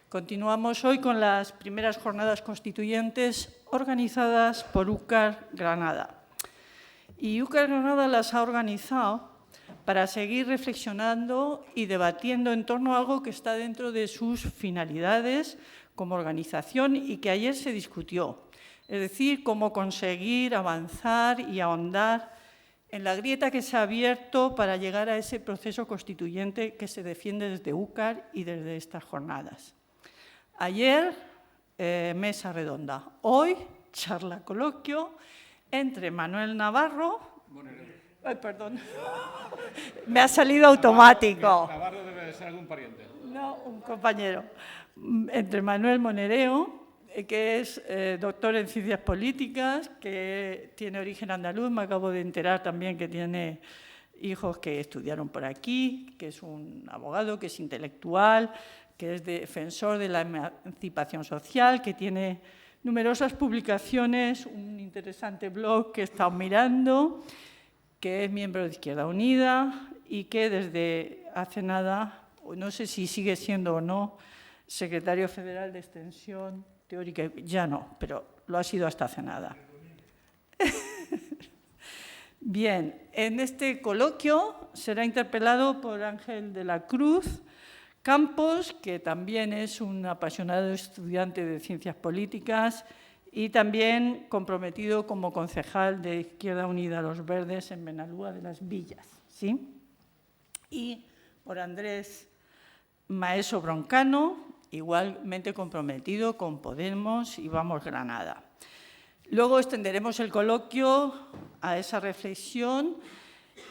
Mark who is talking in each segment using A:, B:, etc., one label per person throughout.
A: Continuamos hoy con las primeras jornadas constituyentes organizadas por UCAR Granada. Y UCAR Granada las ha organizado para seguir reflexionando y debatiendo en torno a algo que está dentro de sus finalidades como organización y que ayer se discutió. Es decir, cómo conseguir avanzar y ahondar en la grieta que se ha abierto para llegar a ese proceso constituyente que se defiende desde UCAR y desde estas jornadas. Ayer, mesa redonda. Hoy, charla coloquio entre Manuel Navarro... Ay, perdón. Me ha salido automático.
B: Navarro debe de ser algún pariente.
A: No, un compañero. Entre Manuel Monereo, que es doctor en Ciencias Políticas, que tiene origen andaluz. Me acabo de enterar también que tiene hijos que estudiaron por aquí, que es un abogado, que es intelectual, que es defensor de la emancipación social, que tiene numerosas publicaciones, un interesante blog que he estado mirando, que es miembro de Izquierda Unida y que desde hace nada, no sé si sigue siendo o no, secretario federal de Extensión Teórica, ya no, pero lo ha sido hasta hace nada. Bien, en este coloquio será interpelado por Ángel de la Cruz Campos, que también es un apasionado estudiante de Ciencias Políticas y también comprometido como concejal de Izquierda Unida Los Verdes en Benalúa de las Villas, ¿sí? Y por Andrés Maeso Broncano, igualmente comprometido con Podemos y Vamos Granada. Luego extenderemos el coloquio a esa reflexión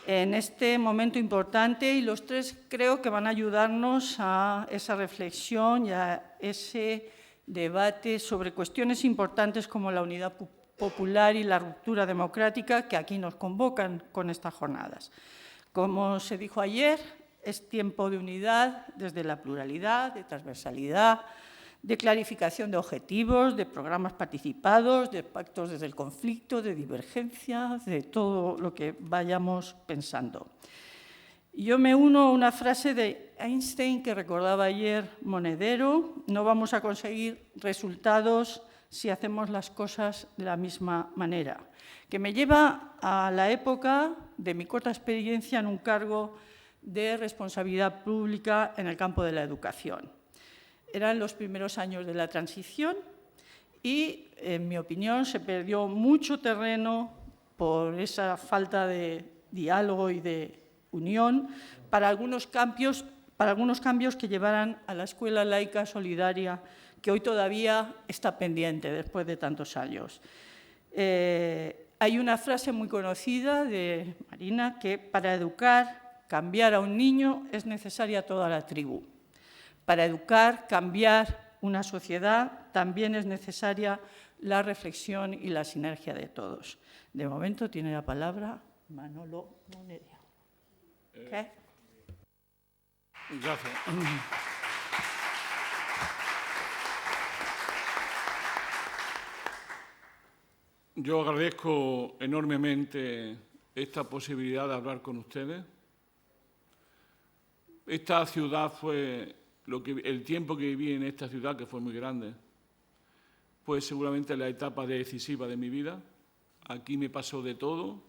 A: en este momento importante y los tres creo que van a ayudarnos a esa reflexión y a ese debate sobre cuestiones importantes como la unidad popular y la ruptura democrática que aquí nos convocan con estas jornadas. Como se dijo ayer, es tiempo de unidad desde la pluralidad, de transversalidad, de clarificación de objetivos, de programas participados, de pactos desde el conflicto, de divergencia, de todo lo que vayamos pensando. Yo me uno a una frase de Einstein que recordaba ayer Monedero: no vamos a conseguir resultados si hacemos las cosas de la misma manera, que me lleva a la época de mi corta experiencia en un cargo de responsabilidad pública en el campo de la educación. Eran los primeros años de la transición y, en mi opinión, se perdió mucho terreno por esa falta de diálogo y de unión para algunos cambios que llevaran a la escuela laica solidaria, que hoy todavía está pendiente después de tantos años. Hay una frase muy conocida de Marina que para educar, cambiar a un niño es necesaria toda la tribu. Para educar, cambiar una sociedad, también es necesaria la reflexión y la sinergia de todos. De momento tiene la palabra Manolo Monereo. ¿Qué?
B: Gracias. Yo agradezco enormemente esta posibilidad de hablar con ustedes. Esta ciudad fue el tiempo que viví en esta ciudad, que fue muy grande, fue seguramente la etapa decisiva de mi vida. Aquí me pasó de todo.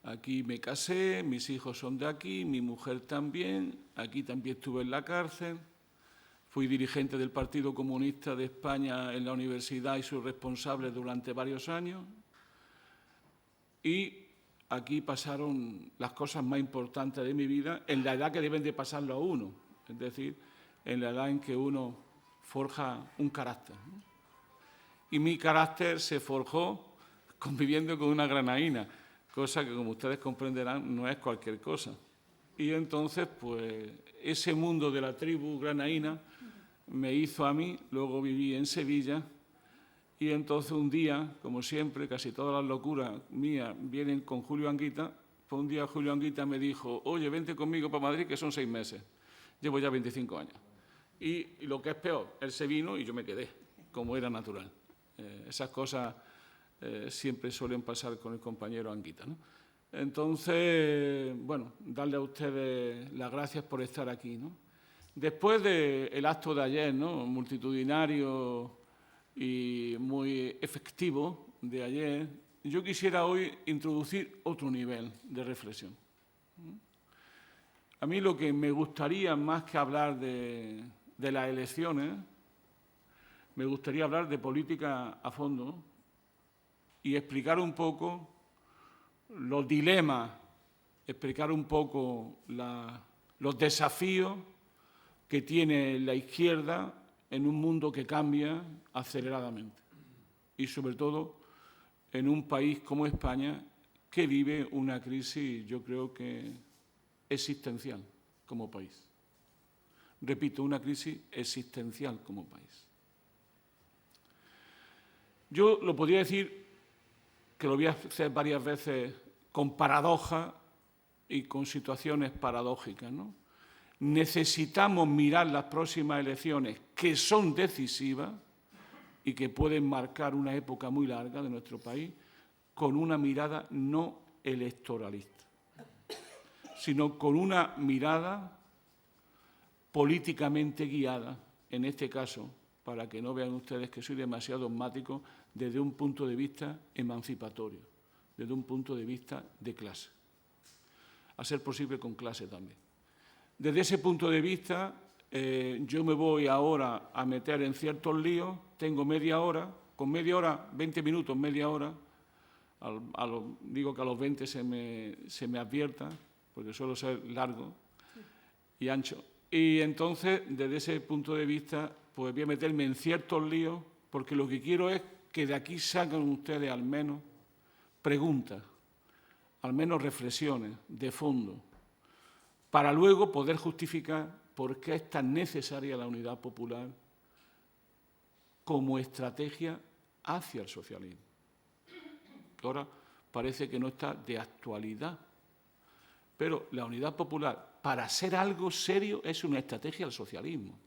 B: Aquí me casé, mis hijos son de aquí, mi mujer también. Aquí también estuve en la cárcel. Fui dirigente del Partido Comunista de España en la universidad y su responsable durante varios años. Y aquí pasaron las cosas más importantes de mi vida en la edad que deben de pasarlo a uno, es decir, en la edad en que uno forja un carácter. Y mi carácter se forjó conviviendo con una granadina, cosa que, como ustedes comprenderán, no es cualquier cosa. Y entonces, pues, ese mundo de la tribu granadina me hizo a mí. Luego viví en Sevilla y entonces un día, como siempre, casi todas las locuras mías vienen con Julio Anguita. Pues un día Julio Anguita me dijo: oye, vente conmigo para Madrid, que son 6 meses. Llevo ya 25 años. Y lo que es peor, él se vino y yo me quedé, como era natural. Esas cosas siempre suelen pasar con el compañero Anguita, ¿no? Entonces, bueno, darle a ustedes las gracias por estar aquí, ¿no? después del acto de ayer, ¿no?, multitudinario y muy efectivo de ayer, yo quisiera hoy introducir otro nivel de reflexión. A mí lo que me gustaría, más que hablar de las elecciones, me gustaría hablar de política a fondo y explicar un poco los dilemas, explicar un poco los desafíos que tiene la izquierda en un mundo que cambia aceleradamente y, sobre todo, en un país como España que vive una crisis, yo creo que existencial como país. Repito, una crisis existencial como país. Yo lo podría decir, que lo voy a hacer varias veces, con paradojas y con situaciones paradójicas, ¿no? Necesitamos mirar las próximas elecciones, que son decisivas y que pueden marcar una época muy larga de nuestro país, con una mirada no electoralista, sino con una mirada políticamente guiada, en este caso, para que no vean ustedes que soy demasiado dogmático, desde un punto de vista emancipatorio, desde un punto de vista de clase, a ser posible con clase también. Desde ese punto de vista, yo me voy ahora a meter en ciertos líos, tengo media hora, con media hora, 20 minutos, media hora, digo que a los 20 se me advierta, porque suelo ser largo y ancho. Y entonces, desde ese punto de vista, pues voy a meterme en ciertos líos, porque lo que quiero es que de aquí salgan ustedes al menos preguntas, al menos reflexiones de fondo, para luego poder justificar por qué es tan necesaria la unidad popular como estrategia hacia el socialismo. Ahora parece que no está de actualidad, pero la unidad popular, para ser algo serio, es una estrategia al socialismo.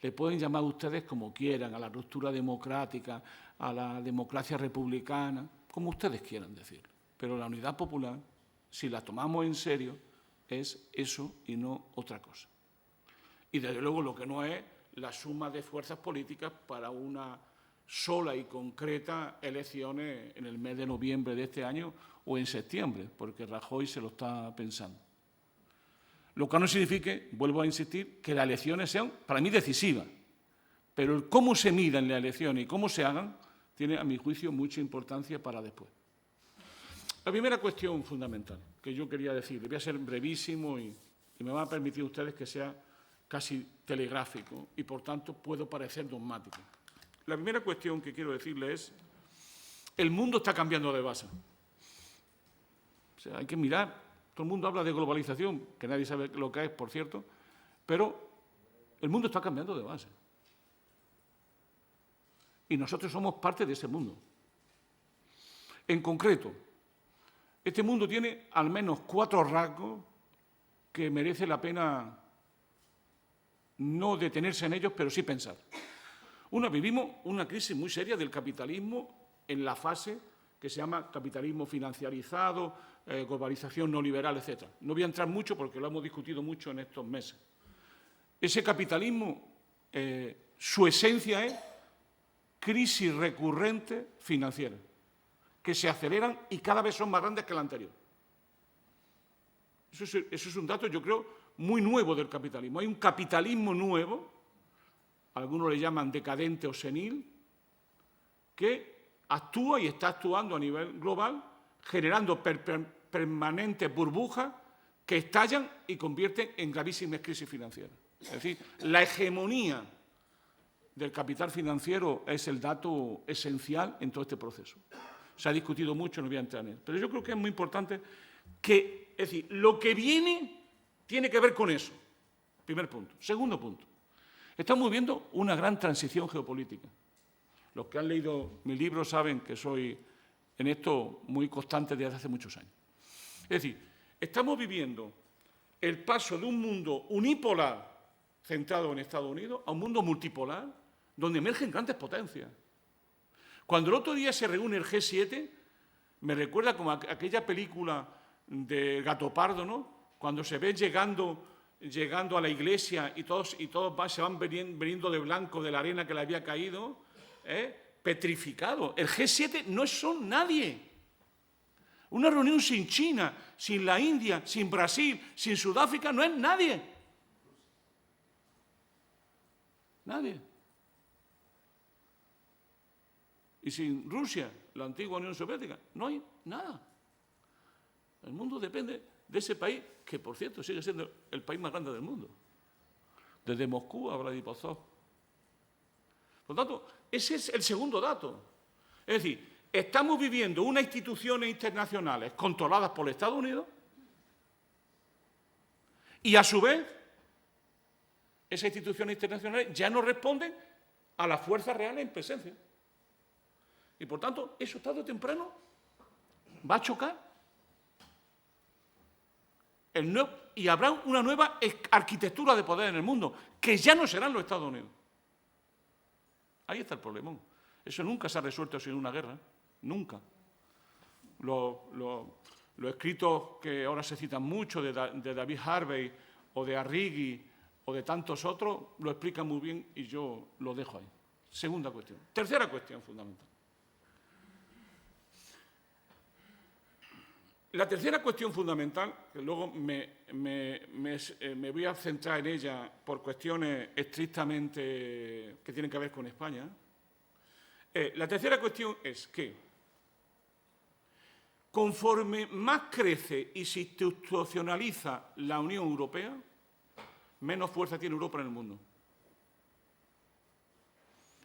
B: Le pueden llamar ustedes como quieran, a la ruptura democrática, a la democracia republicana, como ustedes quieran decir. Pero la unidad popular, si la tomamos en serio, es eso y no otra cosa. Y desde luego lo que no es la suma de fuerzas políticas para una sola y concreta elecciones en el mes de noviembre de este año o en septiembre, porque Rajoy se lo está pensando. Lo que no signifique, vuelvo a insistir, que las elecciones sean, para mí, decisivas. Pero el cómo se midan las elecciones y cómo se hagan tiene, a mi juicio, mucha importancia para después. La primera cuestión fundamental que yo quería decir, voy a ser brevísimo y me van a permitir ustedes que sea casi telegráfico y, por tanto, puedo parecer dogmático. La primera cuestión que quiero decirles es: el mundo está cambiando de base. O sea, hay que mirar. Todo el mundo habla de globalización, que nadie sabe lo que es, por cierto, pero el mundo está cambiando de base. Y nosotros somos parte de ese mundo. En concreto, este mundo tiene al menos 4 rasgos que merece la pena no detenerse en ellos, pero sí pensar. Una, vivimos una crisis muy seria del capitalismo en la fase que se llama capitalismo financiarizado, globalización no liberal, etc. No voy a entrar mucho porque lo hemos discutido mucho en estos meses. Ese capitalismo, su esencia es crisis recurrente financiera, que se aceleran y cada vez son más grandes que la anterior. Eso es un dato, yo creo, muy nuevo del capitalismo. Hay un capitalismo nuevo, algunos le llaman decadente o senil, que actúa y está actuando a nivel global, generando permanentes burbujas que estallan y convierten en gravísimas crisis financieras. Es decir, la hegemonía del capital financiero es el dato esencial en todo este proceso. Se ha discutido mucho, no voy a entrar en él. Pero yo creo que es muy importante que, es decir, lo que viene tiene que ver con eso. Primer punto. Segundo punto. Estamos viviendo una gran transición geopolítica. Los que han leído mi libro saben que soy en esto muy constante desde hace muchos años. Es decir, estamos viviendo el paso de un mundo unipolar centrado en Estados Unidos a un mundo multipolar donde emergen grandes potencias. Cuando el otro día se reúne el G7, me recuerda como aquella película de Gato Pardo, ¿no? Cuando se ve llegando llegando a la iglesia y todos se van veniendo de blanco de la arena que le había caído, petrificados. El G7 no son nadie. Una reunión sin China, sin la India, sin Brasil, sin Sudáfrica, no es nadie. Nadie. Y sin Rusia, la antigua Unión Soviética, no hay nada. El mundo depende de ese país, que por cierto sigue siendo el país más grande del mundo. Desde Moscú a Vladivostok. Por lo tanto, ese es el segundo dato. Es decir, estamos viviendo unas instituciones internacionales controladas por Estados Unidos y, a su vez, esas instituciones internacionales ya no responden a las fuerzas reales en presencia. Y, por tanto, eso tarde o temprano va a chocar. Y habrá una nueva arquitectura de poder en el mundo, que ya no serán los Estados Unidos. Ahí está el problema. Eso nunca se ha resuelto sin una guerra. Nunca. Los escritos que ahora se citan mucho de David Harvey o de Arrighi o de tantos otros lo explican muy bien y yo lo dejo ahí. Segunda cuestión. Tercera cuestión fundamental. La tercera cuestión fundamental, que luego me voy a centrar en ella por cuestiones estrictamente que tienen que ver con España. La tercera cuestión es que, conforme más crece y se institucionaliza la Unión Europea, menos fuerza tiene Europa en el mundo.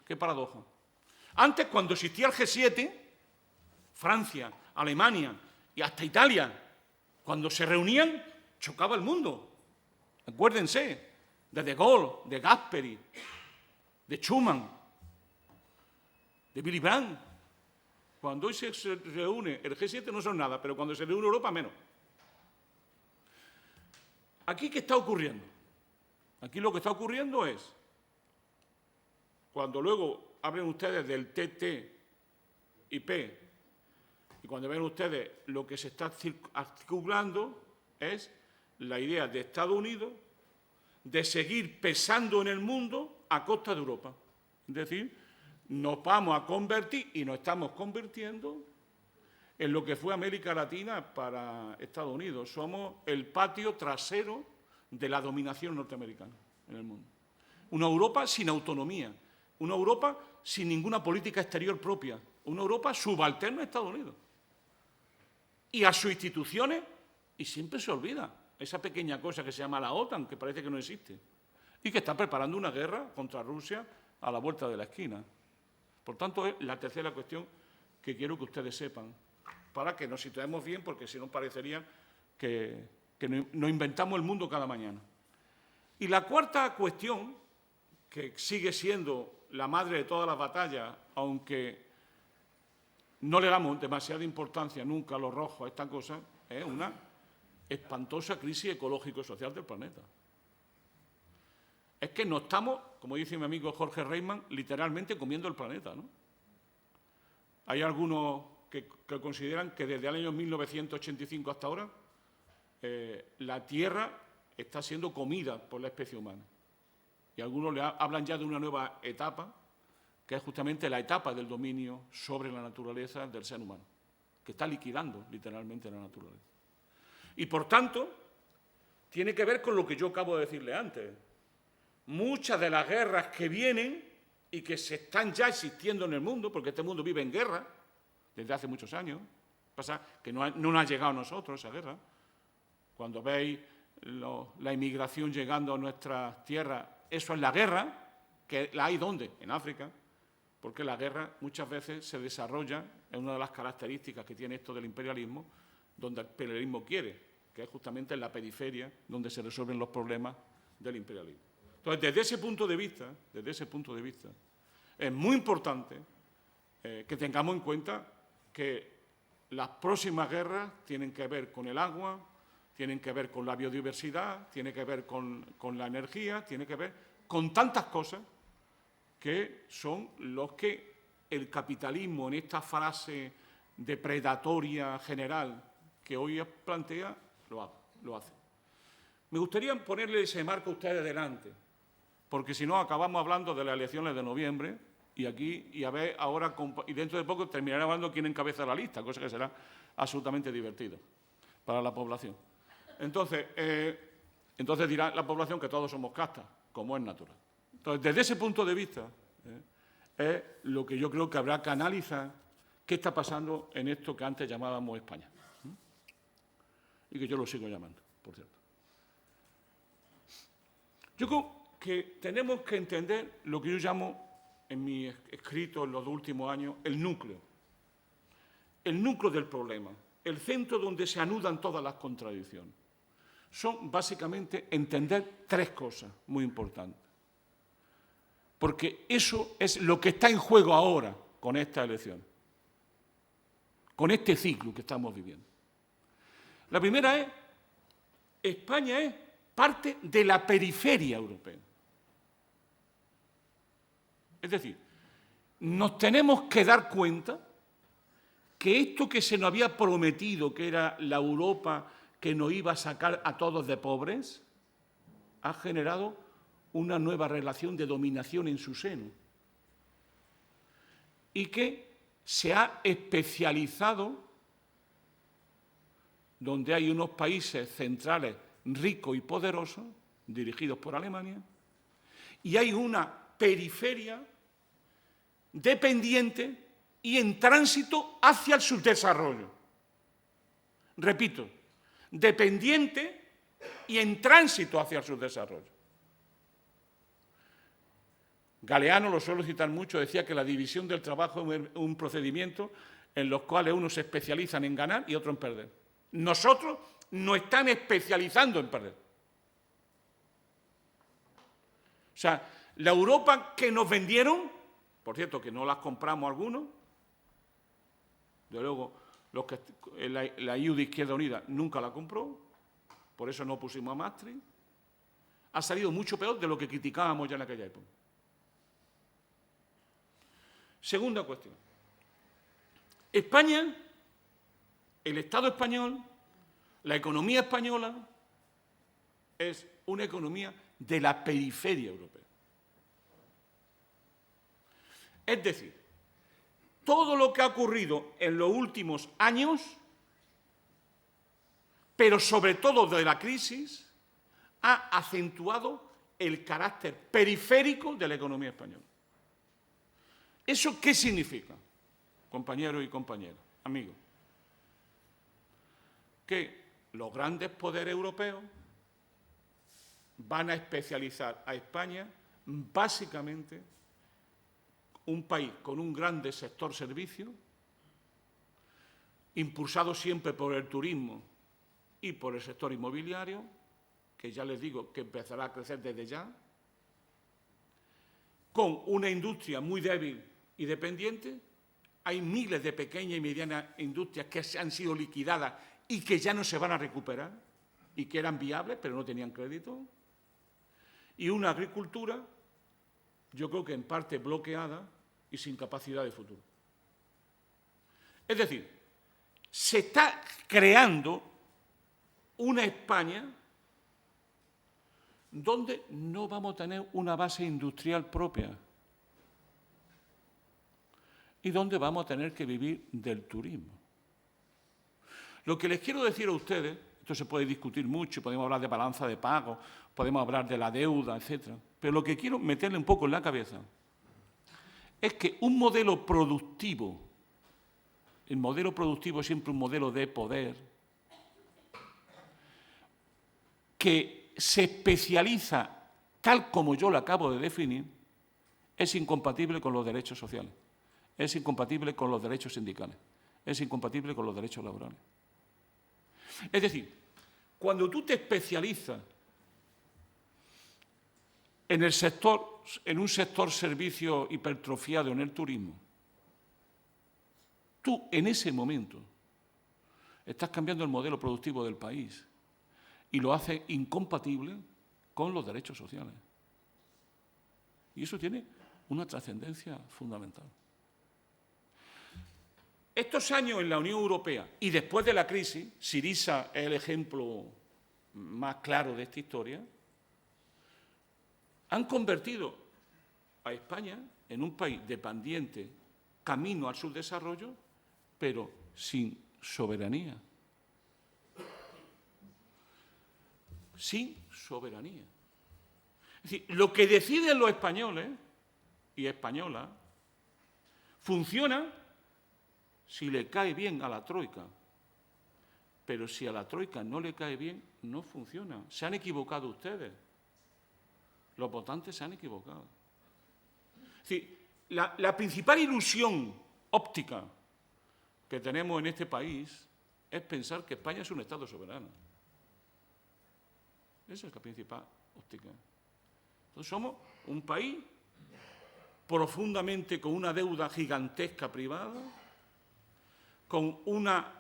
B: Qué paradoja. Antes, cuando existía el G7, Francia, Alemania y hasta Italia, cuando se reunían, chocaba el mundo. Acuérdense de Gaulle, de Gasperi, de Schuman, de Willy Brandt. Cuando hoy se reúne el G7 no son nada, pero cuando se reúne Europa, menos. ¿Aquí qué está ocurriendo? Aquí lo que está ocurriendo es, cuando luego hablen ustedes del TTIP, y cuando ven ustedes lo que se está articulando es la idea de Estados Unidos de seguir pesando en el mundo a costa de Europa. Es decir, nos vamos a convertir y nos estamos convirtiendo en lo que fue América Latina para Estados Unidos. Somos el patio trasero de la dominación norteamericana en el mundo. Una Europa sin autonomía, una Europa sin ninguna política exterior propia, una Europa subalterna a Estados Unidos. Y a sus instituciones, y siempre se olvida, esa pequeña cosa que se llama la OTAN, que parece que no existe, y que está preparando una guerra contra Rusia a la vuelta de la esquina. Por tanto, es la tercera cuestión que quiero que ustedes sepan, para que nos situemos bien, porque si no parecería que nos inventamos el mundo cada mañana. Y la cuarta cuestión, que sigue siendo la madre de todas las batallas, aunque no le damos demasiada importancia nunca a los rojos a esta cosa, es una espantosa crisis ecológico-social del planeta. Es que nos estamos, como dice mi amigo Jorge Reimann, literalmente comiendo el planeta, ¿no? Hay algunos que consideran que desde el año 1985 hasta ahora la Tierra está siendo comida por la especie humana. Y algunos hablan ya de una nueva etapa, que es justamente la etapa del dominio sobre la naturaleza del ser humano, que está liquidando literalmente la naturaleza. Y, por tanto, tiene que ver con lo que yo acabo de decirle antes. Muchas de las guerras que vienen y que se están ya existiendo en el mundo, porque este mundo vive en guerra desde hace muchos años, pasa que no nos ha llegado a nosotros esa guerra. Cuando veis la inmigración llegando a nuestras tierras, eso es la guerra, que la hay ¿dónde? En África. Porque la guerra muchas veces se desarrolla, es una de las características que tiene esto del imperialismo, donde el imperialismo quiere, que es justamente en la periferia donde se resuelven los problemas del imperialismo. Entonces, desde ese punto de vista, es muy importante que tengamos en cuenta que las próximas guerras tienen que ver con el agua, tienen que ver con la biodiversidad, tienen que ver con la energía, tienen que ver con tantas cosas que son los que el capitalismo, en esta frase depredatoria general que hoy plantea, lo hace. Me gustaría ponerle ese marco a ustedes delante, porque si no acabamos hablando de las elecciones de noviembre y aquí, y a ver ahora, y dentro de poco terminaré hablando quién encabeza la lista, cosa que será absolutamente divertida para la población. Entonces dirá la población que todos somos castas, como es natural. Entonces, desde ese punto de vista, es lo que yo creo que habrá que analizar qué está pasando en esto que antes llamábamos España. Y que yo lo sigo llamando, por cierto. Yo creo que tenemos que entender lo que yo llamo, en mi escrito en los últimos años, el núcleo del problema, el centro donde se anudan todas las contradicciones. Son básicamente entender tres cosas muy importantes. Porque eso es lo que está en juego ahora con esta elección, con este ciclo que estamos viviendo. La primera es, España es parte de la periferia europea. Es decir, nos tenemos que dar cuenta que esto que se nos había prometido, que era la Europa que nos iba a sacar a todos de pobres, ha generado una nueva relación de dominación en su seno y que se ha especializado donde hay unos países centrales ricos y poderosos, dirigidos por Alemania, y hay una periferia dependiente y en tránsito hacia el subdesarrollo. Repito, dependiente y en tránsito hacia el subdesarrollo. Galeano, lo suelo citar mucho, decía que la división del trabajo es un procedimiento en los cuales unos se especializan en ganar y otros en perder. Nosotros nos están especializando en perder. O sea, la Europa que nos vendieron, por cierto, que no las compramos algunos, de luego la IU de Izquierda Unida nunca la compró, por eso no pusimos a Maastricht, ha salido mucho peor de lo que criticábamos ya en aquella época. Segunda cuestión. España, el Estado español, la economía española, es una economía de la periferia europea. Es decir, todo lo que ha ocurrido en los últimos años, pero sobre todo de la crisis, ha acentuado el carácter periférico de la economía española. ¿Eso qué significa, compañeros y compañeras, amigos? Que los grandes poderes europeos van a especializar a España básicamente un país con un grande sector servicio, impulsado siempre por el turismo y por el sector inmobiliario, que ya les digo que empezará a crecer desde ya, con una industria muy débil y dependiente. Hay miles de pequeñas y medianas industrias que han sido liquidadas y que ya no se van a recuperar y que eran viables pero no tenían crédito. Y una agricultura, yo creo que en parte bloqueada y sin capacidad de futuro. Es decir, se está creando una España donde no vamos a tener una base industrial propia y donde vamos a tener que vivir del turismo. Lo que les quiero decir a ustedes, esto se puede discutir mucho, podemos hablar de balanza de pago, podemos hablar de la deuda, etc. Pero lo que quiero meterle un poco en la cabeza es que un modelo productivo, el modelo productivo es siempre un modelo de poder, que se especializa tal como yo lo acabo de definir, es incompatible con los derechos sociales, es incompatible con los derechos sindicales, es incompatible con los derechos laborales. Es decir, cuando tú te especializas en un sector servicio hipertrofiado en el turismo, tú en ese momento estás cambiando el modelo productivo del país y lo haces incompatible con los derechos sociales. Y eso tiene una trascendencia fundamental. Estos años en la Unión Europea y después de la crisis, Syriza es el ejemplo más claro de esta historia, han convertido a España en un país dependiente, camino al subdesarrollo, pero sin soberanía. Sin soberanía. Es decir, lo que deciden los españoles y españolas funciona si le cae bien a la troika, pero si a la troika no le cae bien, no funciona. Se han equivocado ustedes. Los votantes se han equivocado. Es decir, la principal ilusión óptica que tenemos en este país es pensar que España es un Estado soberano. Esa es la principal óptica. Entonces somos un país profundamente con una deuda gigantesca privada, con una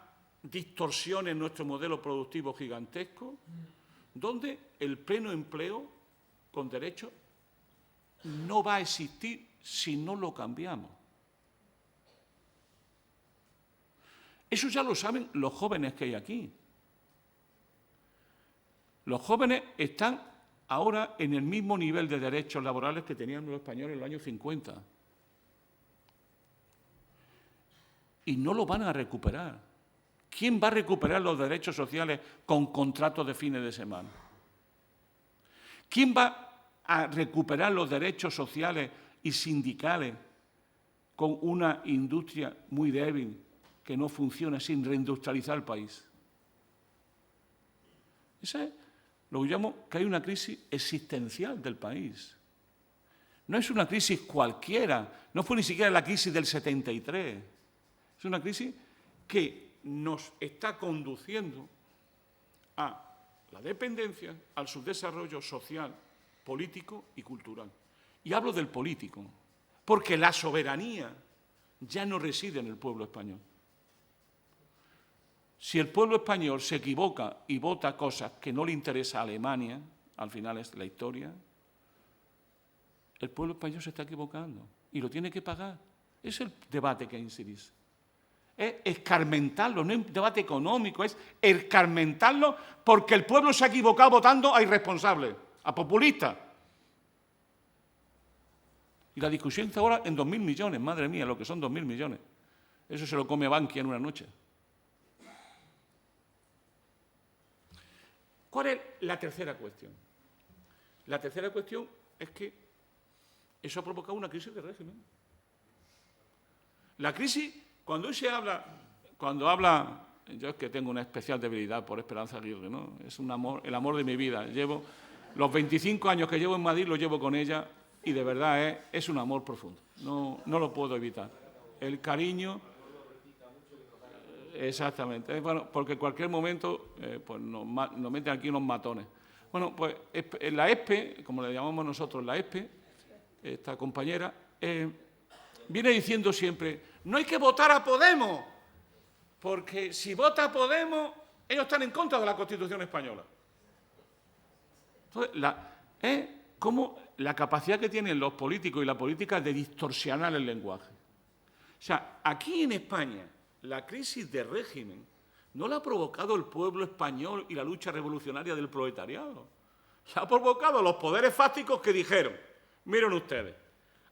B: distorsión en nuestro modelo productivo gigantesco, donde el pleno empleo con derechos no va a existir si no lo cambiamos. Eso ya lo saben los jóvenes que hay aquí. Los jóvenes están ahora en el mismo nivel de derechos laborales que tenían los españoles en los años 50. Y no lo van a recuperar. ¿Quién va a recuperar los derechos sociales con contratos de fines de semana? ¿Quién va a recuperar los derechos sociales y sindicales con una industria muy débil que no funciona sin reindustrializar el país? Esa es lo que llamo que hay una crisis existencial del país. No es una crisis cualquiera, no fue ni siquiera la crisis del 73. Es una crisis que nos está conduciendo a la dependencia, al subdesarrollo social, político y cultural. Y hablo del político, porque la soberanía ya no reside en el pueblo español. Si el pueblo español se equivoca y vota cosas que no le interesa a Alemania, al final es la historia, el pueblo español se está equivocando y lo tiene que pagar. Es el debate que hay en Syriza. Es escarmentarlo, no es un debate económico, es escarmentarlo porque el pueblo se ha equivocado votando a irresponsables, a populistas. Y la discusión está ahora en 2.000 millones, madre mía, lo que son 2.000 millones. Eso se lo come Bankia en una noche. ¿Cuál es la tercera cuestión? La tercera cuestión es que eso ha provocado una crisis de régimen. La crisis, cuando habla, yo es que tengo una especial debilidad por Esperanza Aguirre, ¿no? Es un amor, el amor de mi vida. Llevo los 25 años que llevo en Madrid, los llevo con ella y de verdad es un amor profundo. No lo puedo evitar. El cariño. Exactamente. Bueno, porque en cualquier momento pues nos meten aquí unos matones. Bueno, pues la ESPE, como le llamamos nosotros la ESPE, esta compañera, viene diciendo siempre, no hay que votar a Podemos, porque si vota a Podemos, ellos están en contra de la Constitución española. Entonces, es como la capacidad que tienen los políticos y la política de distorsionar el lenguaje. O sea, aquí en España, la crisis de régimen no la ha provocado el pueblo español y la lucha revolucionaria del proletariado. La ha provocado los poderes fácticos que dijeron, miren ustedes,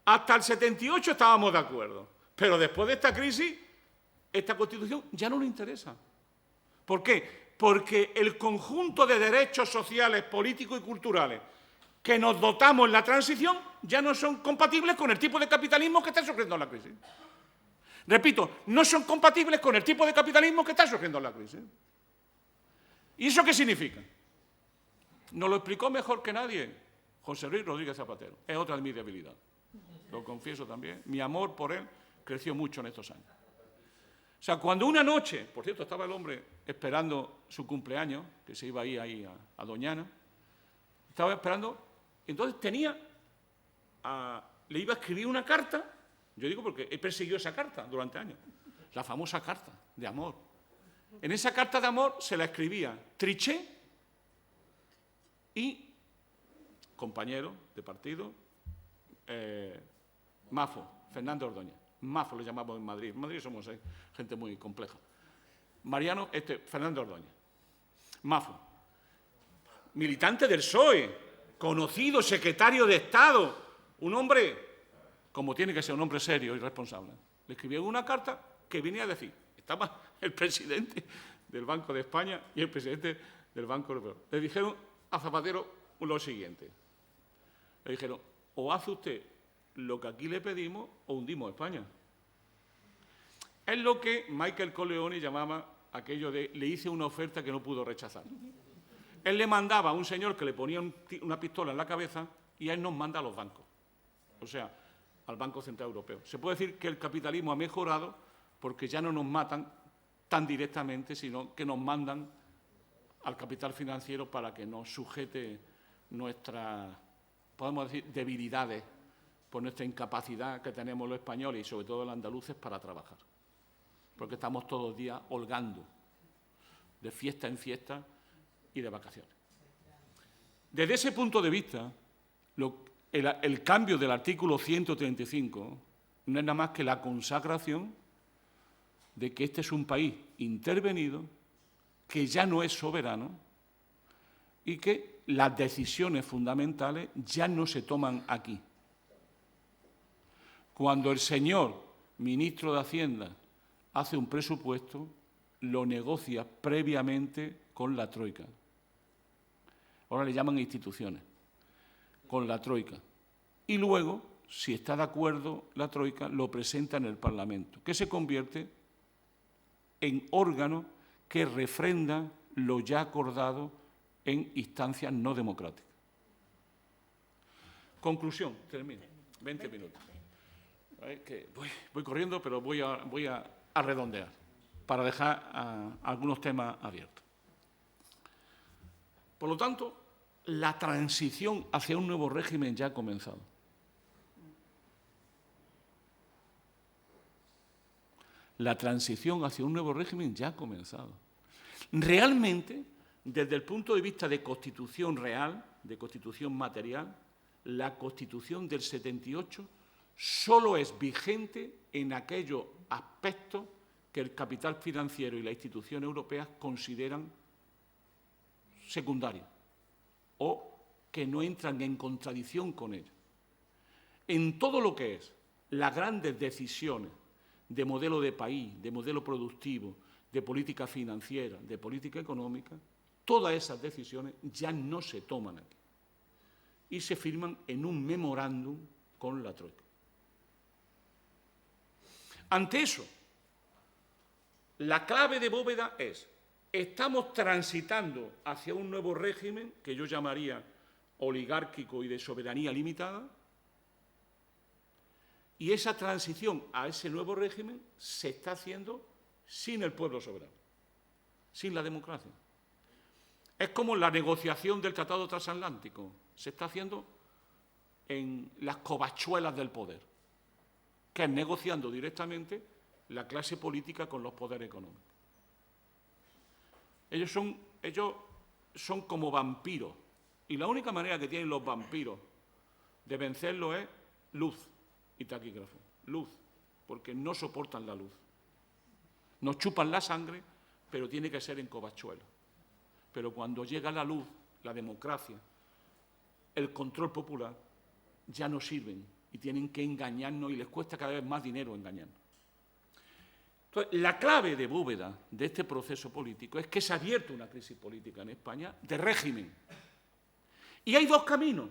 B: hasta el 78 estábamos de acuerdo, pero después de esta crisis, esta Constitución ya no le interesa. ¿Por qué? Porque el conjunto de derechos sociales, políticos y culturales que nos dotamos en la transición ya no son compatibles con el tipo de capitalismo que está sufriendo la crisis. Repito, no son compatibles con el tipo de capitalismo que está surgiendo en la crisis. ¿Y eso qué significa? Nos lo explicó mejor que nadie José Luis Rodríguez Zapatero. Es otra de mis debilidades. Lo confieso también. Mi amor por él creció mucho en estos años. O sea, cuando una noche, por cierto, estaba el hombre esperando su cumpleaños, que se iba a ir ahí a Doñana, estaba esperando, entonces le iba a escribir una carta. Yo digo porque he perseguido esa carta durante años, la famosa carta de amor. En esa carta de amor se la escribía Trichet y compañero de partido, Mafo, Fernando Ordóñez. Mafo le llamamos en Madrid. En Madrid somos gente muy compleja. Fernando Ordóñez. Mafo. militante del PSOE, conocido secretario de Estado, un hombre, como tiene que ser un hombre serio y responsable, le escribió una carta que venía a decir, estaba el presidente del Banco de España y el presidente del Banco Europeo. Le dijeron a Zapatero lo siguiente. Le dijeron, o hace usted lo que aquí le pedimos o hundimos España. Es lo que Michael Corleone llamaba aquello de le hice una oferta que no pudo rechazar. Él le mandaba a un señor que le ponía una pistola en la cabeza y él nos manda a los bancos, o sea, al Banco Central Europeo. Se puede decir que el capitalismo ha mejorado porque ya no nos matan tan directamente, sino que nos mandan al capital financiero para que nos sujete nuestras, podemos decir, debilidades por nuestra incapacidad que tenemos los españoles y sobre todo los andaluces para trabajar. Porque estamos todos los días holgando, de fiesta en fiesta y de vacaciones. Desde ese punto de vista, el cambio del artículo 135 no es nada más que la consagración de que este es un país intervenido, que ya no es soberano y que las decisiones fundamentales ya no se toman aquí. Cuando el señor ministro de Hacienda hace un presupuesto, lo negocia previamente con la Troika. Ahora le llaman instituciones, con la Troika. Y luego, si está de acuerdo la Troika, lo presenta en el Parlamento, que se convierte en órgano que refrenda lo ya acordado en instancias no democráticas. Conclusión, termino. 20 minutos. Que voy corriendo, pero voy a redondear para dejar algunos temas abiertos. Por lo tanto, la transición hacia un nuevo régimen ya ha comenzado. La transición hacia un nuevo régimen ya ha comenzado. Realmente, desde el punto de vista de constitución real, de constitución material, la Constitución del 78 solo es vigente en aquellos aspectos que el capital financiero y las instituciones europeas consideran secundarios o que no entran en contradicción con ellos. En todo lo que es las grandes decisiones de modelo de país, de modelo productivo, de política financiera, de política económica, todas esas decisiones ya no se toman aquí y se firman en un memorándum con la Troika. Ante eso, la clave de bóveda es, estamos transitando hacia un nuevo régimen que yo llamaría oligárquico y de soberanía limitada, y esa transición a ese nuevo régimen se está haciendo sin el pueblo soberano, sin la democracia. Es como la negociación del Tratado Transatlántico, se está haciendo en las covachuelas del poder, que es negociando directamente la clase política con los poderes económicos. Ellos son como vampiros, y la única manera que tienen los vampiros de vencerlos es luz y taquígrafo. Luz, porque no soportan la luz. Nos chupan la sangre, pero tiene que ser en covachuelas. Pero cuando llega la luz, la democracia, el control popular, ya no sirven y tienen que engañarnos y les cuesta cada vez más dinero engañarnos. Entonces, la clave de bóveda de este proceso político es que se ha abierto una crisis política en España de régimen. Y hay dos caminos.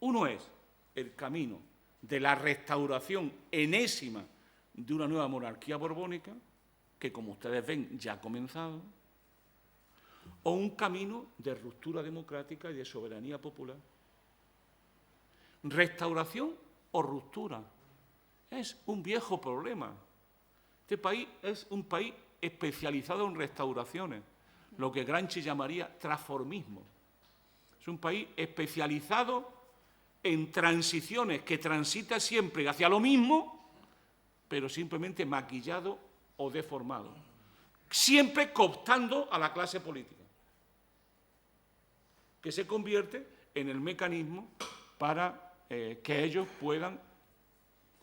B: Uno es el camino de la restauración enésima de una nueva monarquía borbónica, que como ustedes ven ya ha comenzado, o un camino de ruptura democrática y de soberanía popular. Restauración o ruptura es un viejo problema. Este país es un país especializado en restauraciones, lo que Gramsci llamaría transformismo. Es un país especializado en transiciones que transita siempre hacia lo mismo, pero simplemente maquillado o deformado, siempre cooptando a la clase política, que se convierte en el mecanismo para que ellos puedan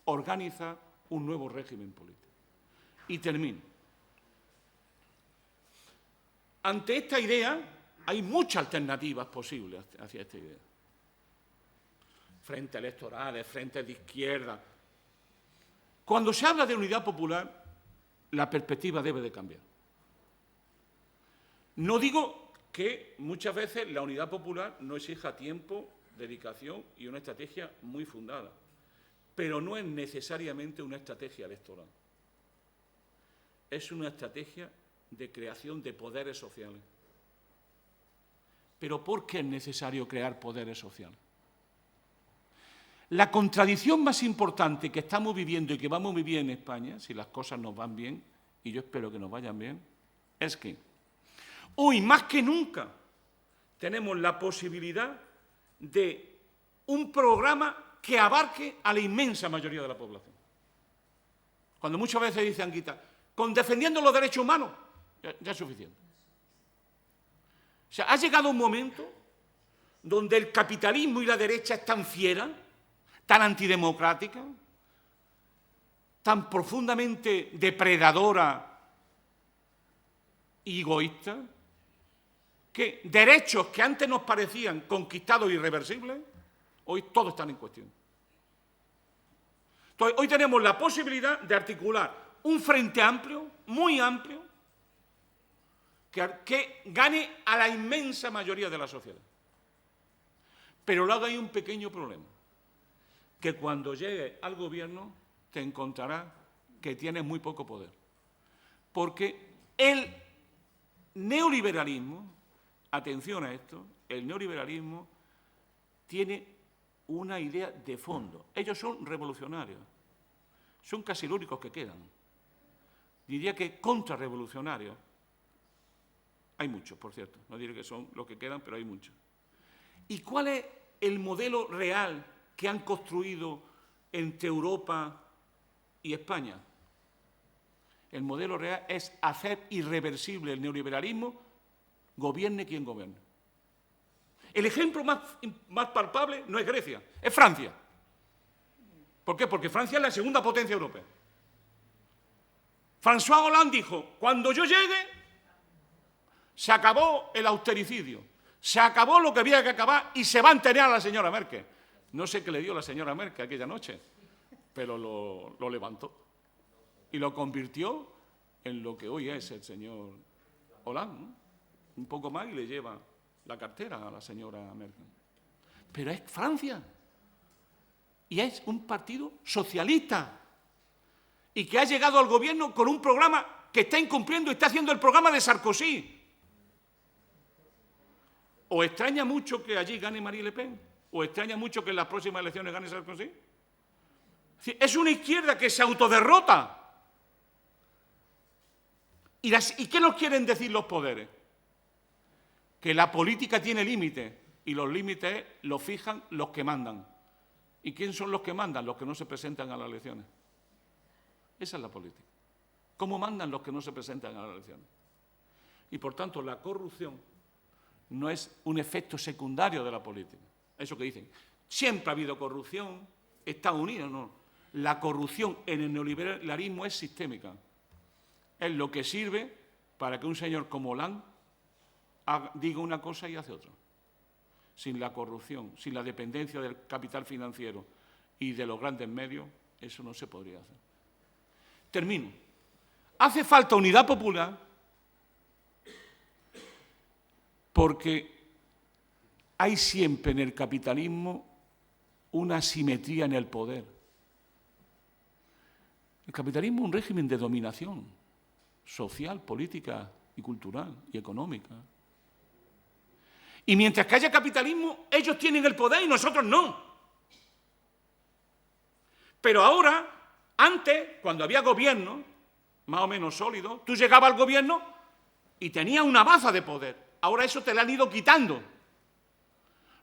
B: organizar un nuevo régimen político. Y termino. Ante esta idea hay muchas alternativas posibles hacia esta idea. Frentes electorales, frentes de izquierda. Cuando se habla de unidad popular, la perspectiva debe de cambiar. No digo que muchas veces la unidad popular no exija tiempo, dedicación y una estrategia muy fundada, pero no es necesariamente una estrategia electoral. Es una estrategia de creación de poderes sociales. ¿Pero por qué es necesario crear poderes sociales? La contradicción más importante que estamos viviendo y que vamos a vivir en España, si las cosas nos van bien, y yo espero que nos vayan bien, es que hoy más que nunca tenemos la posibilidad de un programa que abarque a la inmensa mayoría de la población. Cuando muchas veces dice Anguita, con defendiendo los derechos humanos, ya es suficiente. O sea, ha llegado un momento donde el capitalismo y la derecha es tan fiera, tan antidemocrática, tan profundamente depredadora y egoísta, que derechos que antes nos parecían conquistados e irreversibles, hoy todos están en cuestión. Entonces, hoy tenemos la posibilidad de articular un frente amplio, muy amplio, que gane a la inmensa mayoría de la sociedad. Pero luego hay un pequeño problema, que cuando llegue al gobierno te encontrarás que tienes muy poco poder. Porque el neoliberalismo, atención a esto, el neoliberalismo tiene una idea de fondo. Ellos son revolucionarios, son casi los únicos que quedan. Diría que contrarrevolucionarios. Hay muchos, por cierto, no diré que son los que quedan, pero hay muchos. ¿Y cuál es el modelo real que han construido entre Europa y España? El modelo real es hacer irreversible el neoliberalismo, gobierne quien gobierne. El ejemplo más palpable no es Grecia, es Francia. ¿Por qué? Porque Francia es la segunda potencia europea. François Hollande dijo, cuando yo llegue, se acabó el austericidio, se acabó lo que había que acabar y se va a enterar a la señora Merkel. No sé qué le dio la señora Merkel aquella noche, pero lo levantó y lo convirtió en lo que hoy es el señor Hollande, ¿no? Un poco más y le lleva la cartera a la señora Merkel. Pero es Francia y es un partido socialista y que ha llegado al gobierno con un programa que está incumpliendo y está haciendo el programa de Sarkozy. ¿O extraña mucho que allí gane Marine Le Pen? ¿O extraña mucho que en las próximas elecciones gane Sarkozy? Es una izquierda que se autoderrota. ¿Y qué nos quieren decir los poderes? Que la política tiene límites y los límites los fijan los que mandan. ¿Y quién son los que mandan? Los que no se presentan a las elecciones. Esa es la política. ¿Cómo mandan los que no se presentan a las elecciones? Y por tanto la corrupción no es un efecto secundario de la política. Eso que dicen, siempre ha habido corrupción, Estados Unidos no. La corrupción en el neoliberalismo es sistémica. Es lo que sirve para que un señor como Hollande diga una cosa y hace otra. Sin la corrupción, sin la dependencia del capital financiero y de los grandes medios, eso no se podría hacer. Termino. Hace falta unidad popular porque hay siempre en el capitalismo una asimetría en el poder. El capitalismo es un régimen de dominación social, política y cultural y económica. Y mientras que haya capitalismo, ellos tienen el poder y nosotros no. Pero ahora, antes, cuando había gobierno, más o menos sólido, tú llegabas al gobierno y tenías una baza de poder. Ahora eso te lo han ido quitando.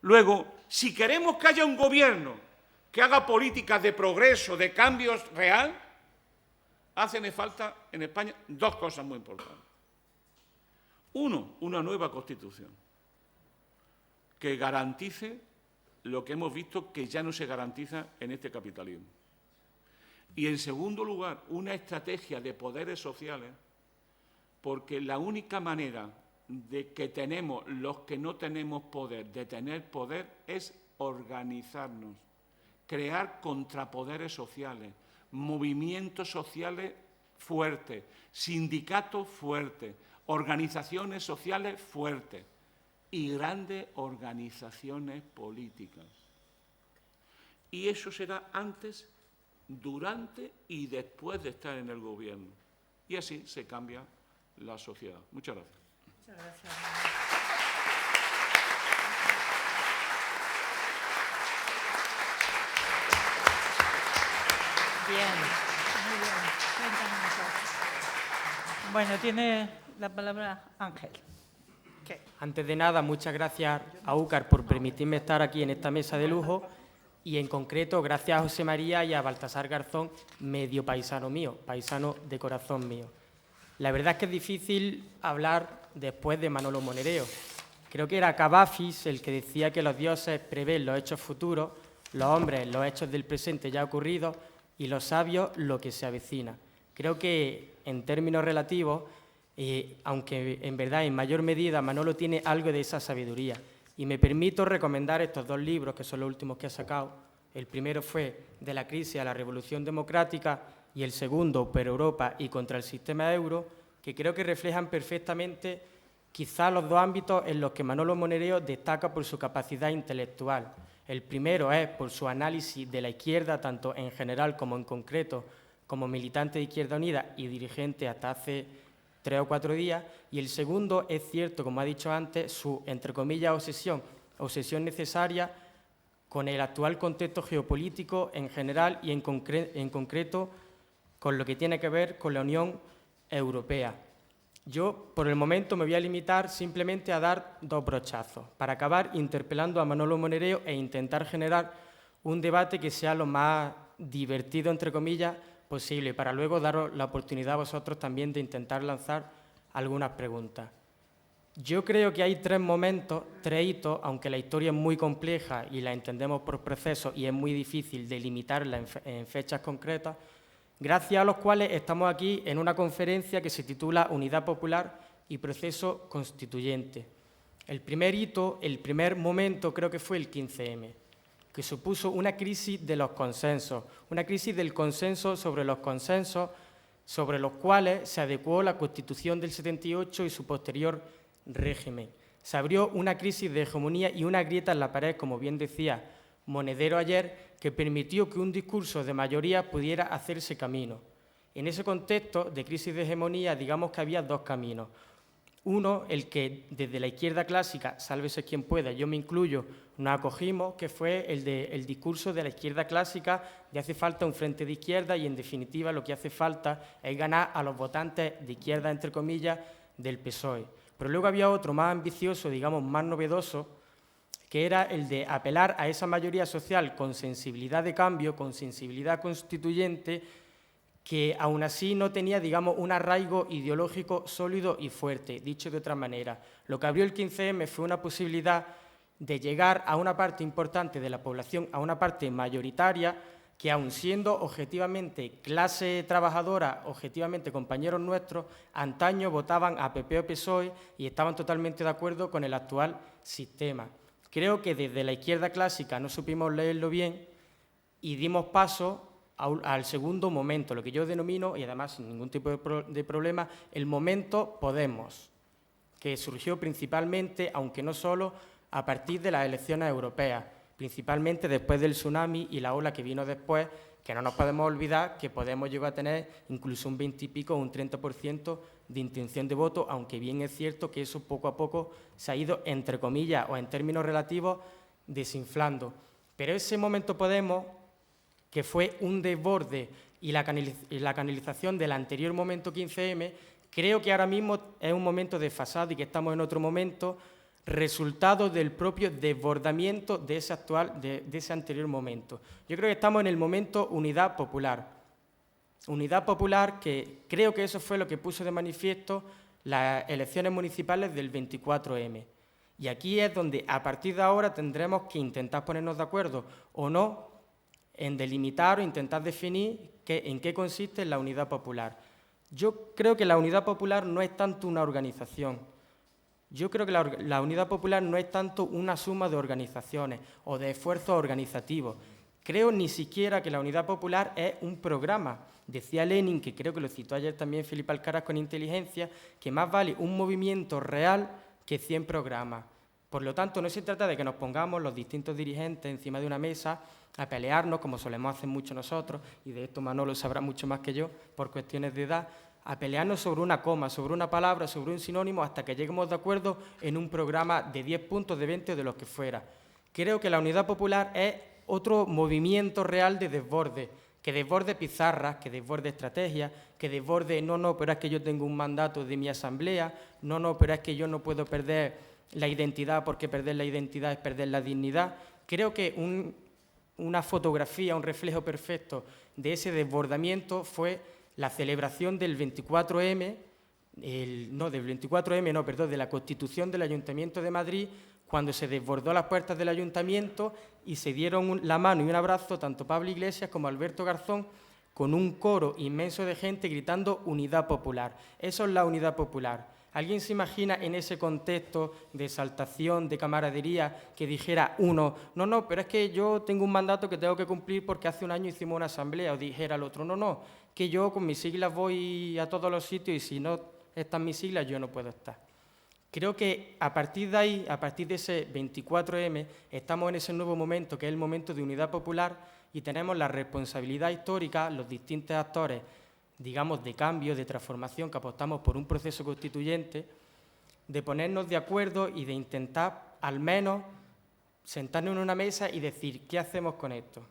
B: Luego, si queremos que haya un gobierno que haga políticas de progreso, de cambios real, hacen falta en España dos cosas muy importantes. Uno, una nueva Constitución que garantice lo que hemos visto que ya no se garantiza en este capitalismo. Y en segundo lugar, una estrategia de poderes sociales, porque la única manera de que tenemos los que no tenemos poder, de tener poder, es organizarnos, crear contrapoderes sociales, movimientos sociales fuertes, sindicatos fuertes, organizaciones sociales fuertes y grandes organizaciones políticas. Y eso será antes, durante y después de estar en el gobierno. Y así se cambia la sociedad. Muchas gracias.
A: Muchas gracias. Bien, muy bien. 30 minutos. Bueno, tiene la palabra Ángel. ¿Qué?
C: Antes de nada, muchas gracias a UCAR por permitirme estar aquí en esta mesa de lujo y, en concreto, gracias a José María y a Baltasar Garzón, medio paisano mío, paisano de corazón mío. La verdad es que es difícil hablar después de Manolo Monereo. Creo que era Cavafis el que decía que los dioses prevén los hechos futuros, los hombres los hechos del presente ya ocurridos y los sabios lo que se avecina. Creo que, en términos relativos, aunque en verdad en mayor medida Manolo tiene algo de esa sabiduría. Y me permito recomendar estos dos libros, que son los últimos que ha sacado. El primero fue De la crisis a la revolución democrática y el segundo, Per Europa y contra el sistema euro, que creo que reflejan perfectamente quizá los dos ámbitos en los que Manolo Monereo destaca por su capacidad intelectual. El primero es por su análisis de la izquierda, tanto en general como en concreto, como militante de Izquierda Unida y dirigente hasta hace 3 o 4 días, y el segundo es cierto, como ha dicho antes, su, entre comillas, obsesión necesaria con el actual contexto geopolítico en general y en concreto con lo que tiene que ver con la Unión Europea. Yo, por el momento, me voy a limitar simplemente a dar 2 brochazos, para acabar interpelando a Manolo Monereo e intentar generar un debate que sea lo más divertido, entre comillas, posible, para luego daros la oportunidad a vosotros también de intentar lanzar algunas preguntas. Yo creo que hay 3 momentos, 3 hitos, aunque la historia es muy compleja y la entendemos por procesos y es muy difícil delimitarla en fechas concretas, gracias a los cuales estamos aquí en una conferencia que se titula Unidad Popular y Proceso Constituyente. El primer hito, el primer momento, creo que fue el 15M, que supuso una crisis de los consensos, una crisis del consenso sobre los consensos sobre los cuales se adecuó la Constitución del 78 y su posterior régimen. Se abrió una crisis de hegemonía y una grieta en la pared, como bien decía Monedero ayer, que permitió que un discurso de mayoría pudiera hacerse camino. En ese contexto de crisis de hegemonía, digamos que había 2 caminos. Uno, el que desde la izquierda clásica, sálvese quien pueda, yo me incluyo, nos acogimos, que fue el discurso de la izquierda clásica de hace falta un frente de izquierda y, en definitiva, lo que hace falta es ganar a los votantes de izquierda, entre comillas, del PSOE. Pero luego había otro más ambicioso, digamos, más novedoso, que era el de apelar a esa mayoría social con sensibilidad de cambio, con sensibilidad constituyente, que aún así no tenía, digamos, un arraigo ideológico sólido y fuerte. Dicho de otra manera, lo que abrió el 15M fue una posibilidad de llegar a una parte importante de la población, a una parte mayoritaria, que aun siendo objetivamente clase trabajadora, objetivamente compañeros nuestros, antaño votaban a PP o PSOE y estaban totalmente de acuerdo con el actual sistema. Creo que desde la izquierda clásica no supimos leerlo bien y dimos paso al segundo momento, lo que yo denomino, y además sin ningún tipo de problema, el momento Podemos, que surgió principalmente, aunque no solo, a partir de las elecciones europeas, principalmente después del tsunami y la ola que vino después, que no nos podemos olvidar que Podemos llegó a tener incluso un 20 y pico o un 30% de intención de voto, aunque bien es cierto que eso poco a poco se ha ido, entre comillas, o en términos relativos, desinflando. Pero ese momento Podemos, que fue un desborde y la canalización del anterior momento 15M, creo que ahora mismo es un momento desfasado y que estamos en otro momento, resultado del propio desbordamiento de ese anterior momento. Yo creo que estamos en el momento Unidad Popular. Unidad Popular, que creo que eso fue lo que puso de manifiesto las elecciones municipales del 24M. Y aquí es donde, a partir de ahora, tendremos que intentar ponernos de acuerdo o no en delimitar o intentar definir en qué consiste la unidad popular. Yo creo que la unidad popular no es tanto una organización. Yo creo que la unidad popular no es tanto una suma de organizaciones o de esfuerzos organizativos. Creo ni siquiera que la unidad popular es un programa. Decía Lenin, que creo que lo citó ayer también Felipe Alcaraz con inteligencia, que más vale un movimiento real que 100 programas. Por lo tanto, no se trata de que nos pongamos los distintos dirigentes encima de una mesa a pelearnos, como solemos hacer mucho nosotros, y de esto Manolo sabrá mucho más que yo, por cuestiones de edad, a pelearnos sobre una coma, sobre una palabra, sobre un sinónimo, hasta que lleguemos de acuerdo en un programa de 10 puntos, de 20 o de los que fuera. Creo que la unidad popular es otro movimiento real de desborde, que desborde pizarras, que desborde estrategias, que desborde, no, pero es que yo tengo un mandato de mi asamblea, no, pero es que yo no puedo perder la identidad, porque perder la identidad es perder la dignidad. Creo que una fotografía, un reflejo perfecto de ese desbordamiento fue la celebración del 24M, de la Constitución del Ayuntamiento de Madrid, cuando se desbordó las puertas del Ayuntamiento y se dieron la mano y un abrazo tanto Pablo Iglesias como Alberto Garzón, con un coro inmenso de gente gritando unidad popular. Eso es la unidad popular. ¿Alguien se imagina en ese contexto de exaltación, de camaradería, que dijera uno, no, pero es que yo tengo un mandato que tengo que cumplir porque hace un año hicimos una asamblea, o dijera el otro, no, que yo con mis siglas voy a todos los sitios y si no están mis siglas yo no puedo estar? Creo que a partir de ahí, a partir de ese 24M, estamos en ese nuevo momento, que es el momento de unidad popular, y tenemos la responsabilidad histórica, los distintos actores, digamos, de cambio, de transformación, que apostamos por un proceso constituyente, de ponernos de acuerdo y de intentar, al menos, sentarnos en una mesa y decir, ¿qué hacemos con esto?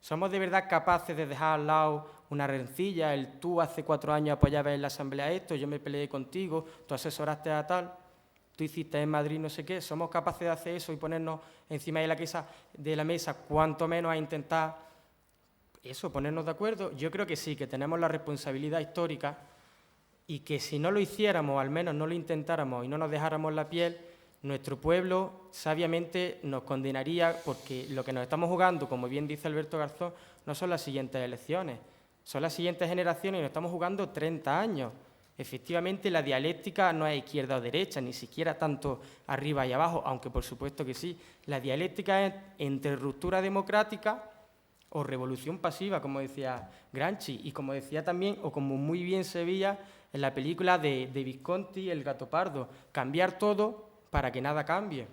C: ¿Somos de verdad capaces de dejar al lado una rencilla, el tú hace 4 años apoyabas en la Asamblea esto, yo me peleé contigo, tú asesoraste a tal, tú hiciste en Madrid no sé qué? ¿Somos capaces de hacer eso y ponernos encima de la mesa, cuanto menos a intentar eso, ponernos de acuerdo? Yo creo que sí, que tenemos la responsabilidad histórica y que si no lo hiciéramos, al menos no lo intentáramos y no nos dejáramos la piel, nuestro pueblo sabiamente nos condenaría, porque lo que nos estamos jugando, como bien dice Alberto Garzón, no son las siguientes elecciones, son las siguientes generaciones y nos estamos jugando 30 años. Efectivamente, la dialéctica no es izquierda o derecha, ni siquiera tanto arriba y abajo, aunque por supuesto que sí. La dialéctica es entre ruptura democrática o revolución pasiva, como decía Gramsci, y como decía también, o como muy bien se veía en la película de Visconti, El gato pardo, cambiar todo para que nada cambie.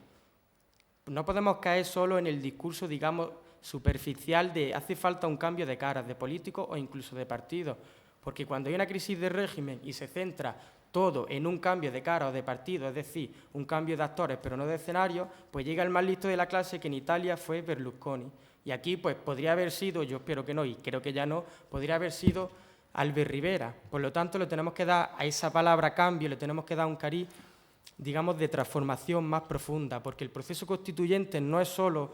C: No podemos caer solo en el discurso, digamos, superficial de hace falta un cambio de caras, de políticos o incluso de partidos, porque cuando hay una crisis de régimen y se centra todo en un cambio de cara o de partido, es decir, un cambio de actores pero no de escenario, pues llega el más listo de la clase, que en Italia fue Berlusconi. Y aquí pues podría haber sido, yo espero que no y creo que ya no, podría haber sido Albert Rivera. Por lo tanto, le tenemos que dar a esa palabra cambio, le tenemos que dar un cariz, digamos, de transformación más profunda, porque el proceso constituyente no es solo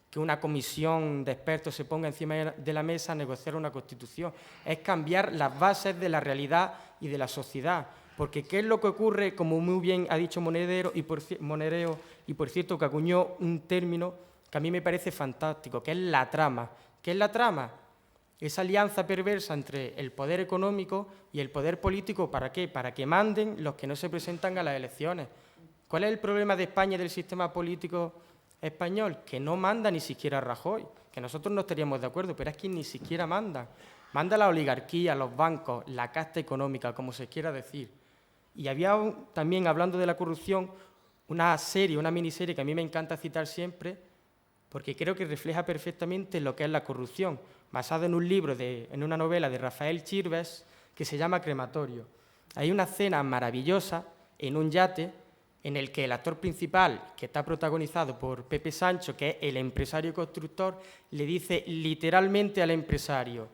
C: que una comisión de expertos se ponga encima de la mesa a negociar una constitución, es cambiar las bases de la realidad y de la sociedad. Porque ¿qué es lo que ocurre? Como muy bien ha dicho Monereo, y por cierto que acuñó un término que a mí me parece fantástico, que es la trama. ¿Qué es la trama? Esa alianza perversa entre el poder económico y el poder político, ¿para qué? Para que manden los que no se presentan a las elecciones. ¿Cuál es el problema de España y del sistema político español? Que no manda ni siquiera Rajoy, que nosotros no estaríamos de acuerdo, pero es que ni siquiera manda. Manda la oligarquía, los bancos, la casta económica, como se quiera decir. Y había también, hablando de la corrupción, una miniserie que a mí me encanta citar siempre, porque creo que refleja perfectamente lo que es la corrupción, basada en un libro, en una novela de Rafael Chirves, que se llama Crematorio. Hay una escena maravillosa en un yate en el que el actor principal, que está protagonizado por Pepe Sancho, que es el empresario constructor, le dice literalmente al empresario,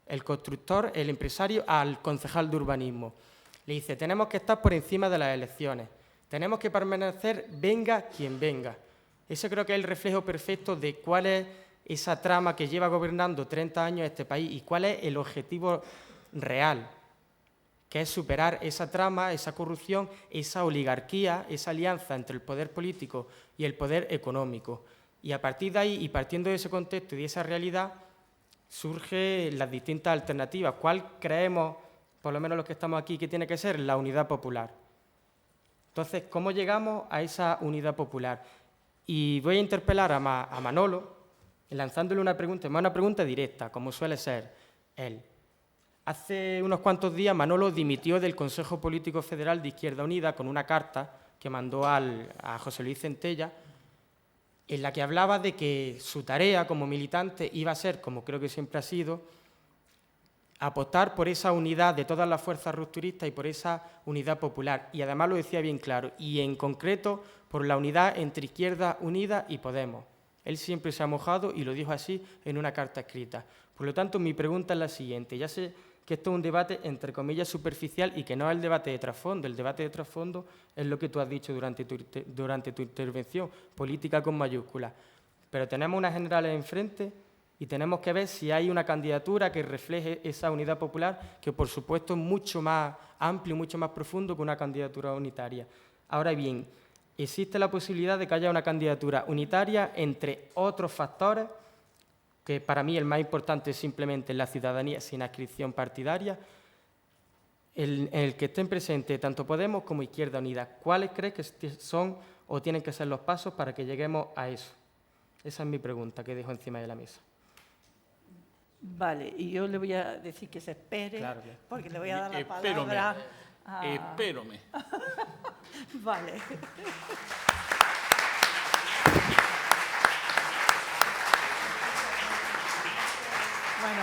C: el empresario al concejal de urbanismo, le dice, tenemos que estar por encima de las elecciones, tenemos que permanecer venga quien venga. Ese creo que es el reflejo perfecto de cuál es esa trama que lleva gobernando 30 años este país y cuál es el objetivo real, que es superar esa trama, esa corrupción, esa oligarquía, esa alianza entre el poder político y el poder económico. Y a partir de ahí, y partiendo de ese contexto y de esa realidad, surgen las distintas alternativas. ¿Cuál creemos, por lo menos los que estamos aquí, que tiene que ser? La unidad popular. Entonces, ¿cómo llegamos a esa unidad popular? Y voy a interpelar a Manolo, lanzándole una pregunta directa, como suele ser él. Hace unos cuantos días Manolo dimitió del Consejo Político Federal de Izquierda Unida con una carta que mandó a José Luis Centella, en la que hablaba de que su tarea como militante iba a ser, como creo que siempre ha sido, apostar por esa unidad de todas las fuerzas rupturistas y por esa unidad popular. Y además lo decía bien claro, y en concreto por la unidad entre Izquierda Unida y Podemos. Él siempre se ha mojado y lo dijo así en una carta escrita. Por lo tanto, mi pregunta es la siguiente. Ya sé que esto es un debate, entre comillas, superficial y que no es el debate de trasfondo. El debate de trasfondo es lo que tú has dicho durante tu intervención, política con mayúsculas. Pero tenemos unas generales enfrente y tenemos que ver si hay una candidatura que refleje esa unidad popular, que por supuesto es mucho más amplio y mucho más profundo que una candidatura unitaria. Ahora bien, existe la posibilidad de que haya una candidatura unitaria entre otros factores, que para mí el más importante es simplemente la ciudadanía sin adscripción partidaria, en el que estén presentes tanto Podemos como Izquierda Unida. ¿Cuáles crees que son o tienen que ser los pasos para que lleguemos a eso? Esa es mi pregunta que dejo encima de la mesa.
A: Vale, y yo le voy a decir que se espere,
C: Claro.
A: porque le voy a dar la palabra a...
B: Espérame.
A: Vale. Bueno,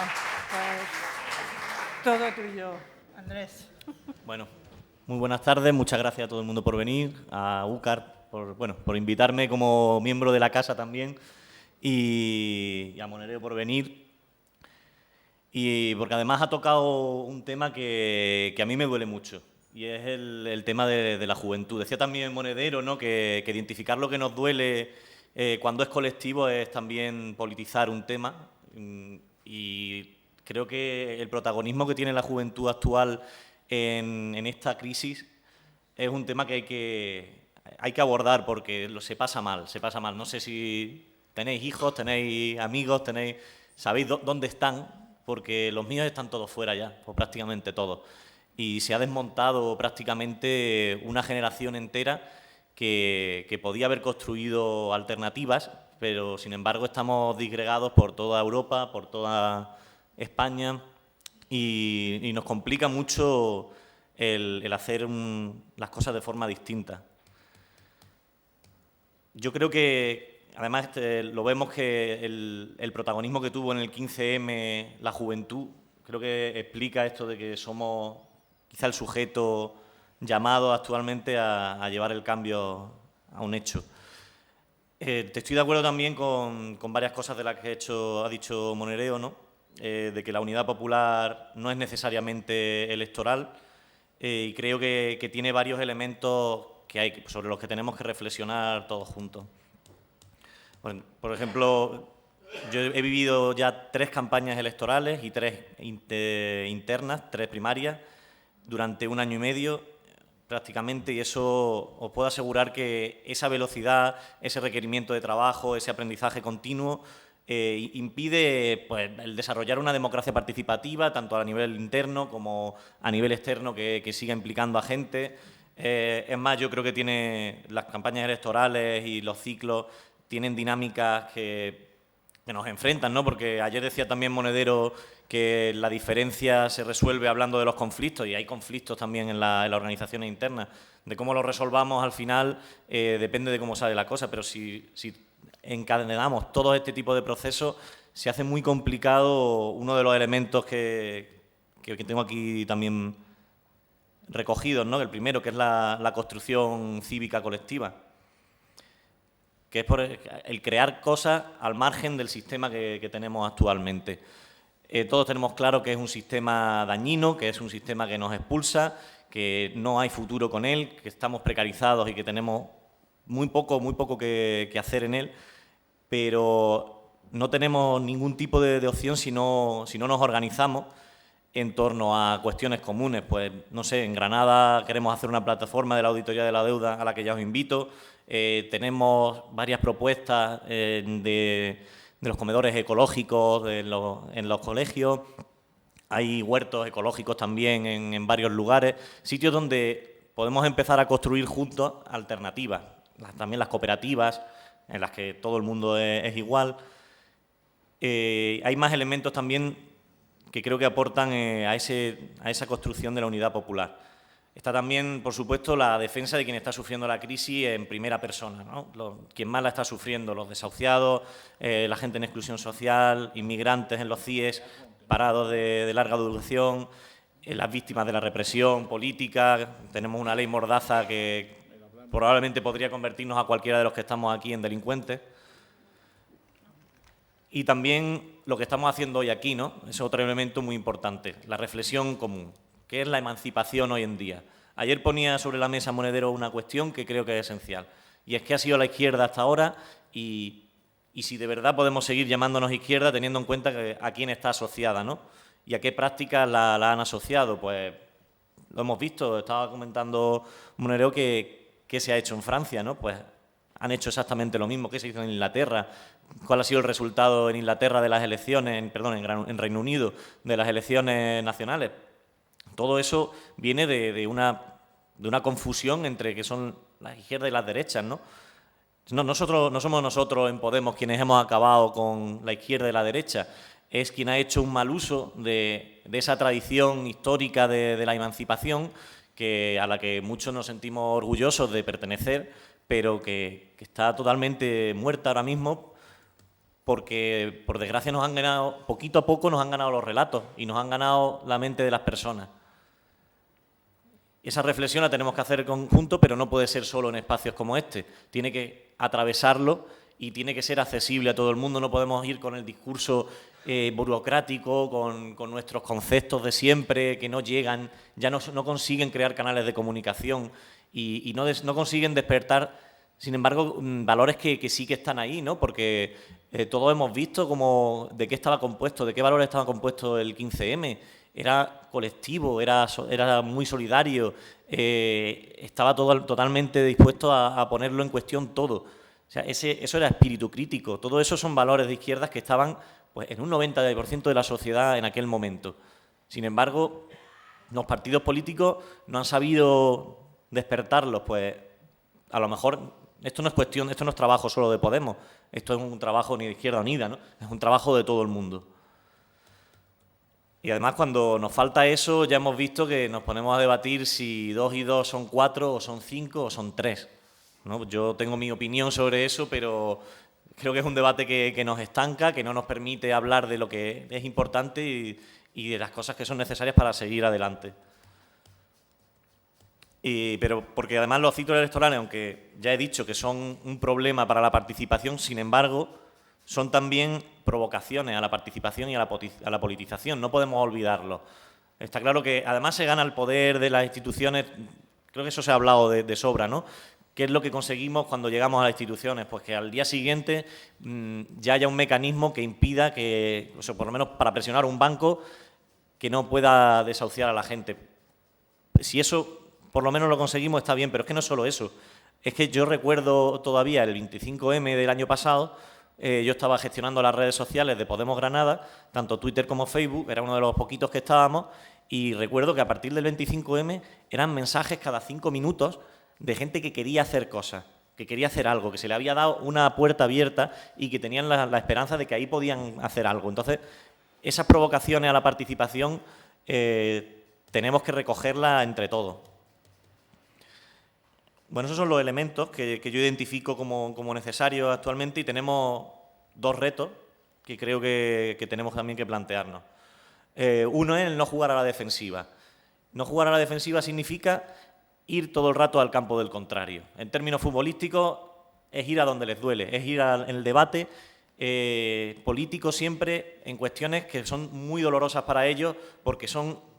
A: pues todo tuyo, Andrés.
D: Bueno, muy buenas tardes, muchas gracias a todo el mundo por venir, a UCAR por invitarme como miembro de la casa también y a Monereo por venir. Y porque además ha tocado un tema que a mí me duele mucho y es el tema de la juventud. Decía también Monedero, ¿no?, que identificar lo que nos duele cuando es colectivo es también politizar un tema. Y creo que el protagonismo que tiene la juventud actual en esta crisis es un tema que hay que abordar porque se pasa mal, se pasa mal. No sé si tenéis hijos, tenéis amigos, sabéis dónde están, porque los míos están todos fuera ya, o prácticamente todos. Y se ha desmontado prácticamente una generación entera que podía haber construido alternativas, pero sin embargo estamos disgregados por toda Europa, por toda España y nos complica mucho el hacer las cosas de forma distinta. Yo creo que, además, lo vemos que el protagonismo que tuvo en el 15M la juventud, creo que explica esto de que somos quizá el sujeto llamado actualmente a llevar el cambio a un hecho. Te estoy de acuerdo también con varias cosas de las que ha dicho Monereo, ¿no? De que la unidad popular no es necesariamente electoral y creo que tiene varios elementos sobre los que tenemos que reflexionar todos juntos. Bueno, por ejemplo, yo he vivido ya 3 campañas electorales y 3 internas, 3 primarias, durante 1 año y medio prácticamente, y eso os puedo asegurar que esa velocidad, ese requerimiento de trabajo, ese aprendizaje continuo impide pues, el desarrollar una democracia participativa, tanto a nivel interno como a nivel externo, que siga implicando a gente. Es más, yo creo que las campañas electorales y los ciclos tienen dinámicas que nos enfrentan, ¿no? Porque ayer decía también Monedero que la diferencia se resuelve hablando de los conflictos, y hay conflictos también en las organizaciones internas. De cómo los resolvamos al final depende de cómo sale la cosa, pero si encadenamos todo este tipo de procesos, se hace muy complicado uno de los elementos que tengo aquí también recogidos, ¿no? El primero, que es la construcción cívica colectiva, que es por el crear cosas al margen del sistema que tenemos actualmente. Todos tenemos claro que es un sistema dañino, que es un sistema que nos expulsa, que no hay futuro con él, que estamos precarizados y que tenemos muy poco que hacer en él, pero no tenemos ningún tipo de opción si no nos organizamos en torno a cuestiones comunes. Pues, no sé, en Granada queremos hacer una plataforma de la auditoría de la deuda a la que ya os invito. Tenemos varias propuestas de los comedores ecológicos en los colegios. Hay huertos ecológicos también en varios lugares, sitios donde podemos empezar a construir juntos alternativas, también las cooperativas, en las que todo el mundo es igual. Hay más elementos también que creo que aportan a esa construcción de la unidad popular. Está también, por supuesto, la defensa de quien está sufriendo la crisis en primera persona, ¿no? Quien más la está sufriendo, los desahuciados, la gente en exclusión social, inmigrantes en los CIES, parados de larga duración, las víctimas de la represión política. Tenemos una ley mordaza que probablemente podría convertirnos a cualquiera de los que estamos aquí en delincuentes. Y también lo que estamos haciendo hoy aquí, ¿no? Es otro elemento muy importante, la reflexión común. ¿Qué es la emancipación hoy en día? Ayer ponía sobre la mesa Monedero una cuestión que creo que es esencial, y es que ha sido la izquierda hasta ahora y si de verdad podemos seguir llamándonos izquierda teniendo en cuenta a quién está asociada, ¿no? Y a qué prácticas la han asociado. Pues lo hemos visto, estaba comentando Monedero que se ha hecho en Francia, ¿no? Pues han hecho exactamente lo mismo que se hizo en Inglaterra. ¿Cuál ha sido el resultado en Inglaterra de las elecciones, en Reino Unido, de las elecciones nacionales? Todo eso viene de una confusión entre que son las izquierdas y las derechas, ¿no? No somos nosotros en Podemos quienes hemos acabado con la izquierda y la derecha, es quien ha hecho un mal uso de esa tradición histórica de la emancipación a la que muchos nos sentimos orgullosos de pertenecer, pero que está totalmente muerta ahora mismo porque, por desgracia, nos han ganado, poquito a poco nos han ganado los relatos y nos han ganado la mente de las personas. Esa reflexión la tenemos que hacer en conjunto, pero no puede ser solo en espacios como este. Tiene que atravesarlo y tiene que ser accesible a todo el mundo. No podemos ir con el discurso burocrático, con nuestros conceptos de siempre que no llegan, ya no consiguen crear canales de comunicación y no consiguen despertar, sin embargo, valores que sí que están ahí, ¿no? Porque todos hemos visto de qué estaba compuesto, de qué valores estaba compuesto el 15M. Era colectivo, era muy solidario, estaba totalmente dispuesto a ponerlo en cuestión todo. O sea, eso era espíritu crítico. Todo eso son valores de izquierdas que estaban pues, en un 90% de la sociedad en aquel momento. Sin embargo, los partidos políticos no han sabido despertarlos. Pues a lo mejor esto no es trabajo solo de Podemos, esto es un trabajo ni de Izquierda Unida, ¿no? Es un trabajo de todo el mundo. Y además, cuando nos falta eso, ya hemos visto que nos ponemos a debatir si 2 y 2 son 4, o son 5, o son 3. ¿No? Yo tengo mi opinión sobre eso, pero creo que es un debate que nos estanca, que no nos permite hablar de lo que es importante y de las cosas que son necesarias para seguir adelante. Pero porque además los ciclos electorales, aunque ya he dicho que son un problema para la participación, sin embargo, son también provocaciones a la participación y a la politización, no podemos olvidarlo. Está claro que además se gana el poder de las instituciones, creo que eso se ha hablado de sobra, ¿no? ¿Qué es lo que conseguimos cuando llegamos a las instituciones? Pues que al día siguiente ya haya un mecanismo que impida que, o sea, por lo menos para presionar a un banco, que no pueda desahuciar a la gente. Si eso por lo menos lo conseguimos está bien, pero es que no es solo eso. Es que yo recuerdo todavía el 25M del año pasado. Yo estaba gestionando las redes sociales de Podemos Granada, tanto Twitter como Facebook, era uno de los poquitos que estábamos, y recuerdo que a partir del 25M eran mensajes cada 5 minutos de gente que quería hacer cosas, que quería hacer algo, que se le había dado una puerta abierta y que tenían la esperanza de que ahí podían hacer algo. Entonces, esas provocaciones a la participación tenemos que recogerlas entre todos. Bueno, esos son los elementos que yo identifico como necesarios actualmente y tenemos 2 retos que creo que tenemos también que plantearnos. Uno es el no jugar a la defensiva. No jugar a la defensiva significa ir todo el rato al campo del contrario. En términos futbolísticos, es ir a donde les duele, es ir en el debate político siempre en cuestiones que son muy dolorosas para ellos porque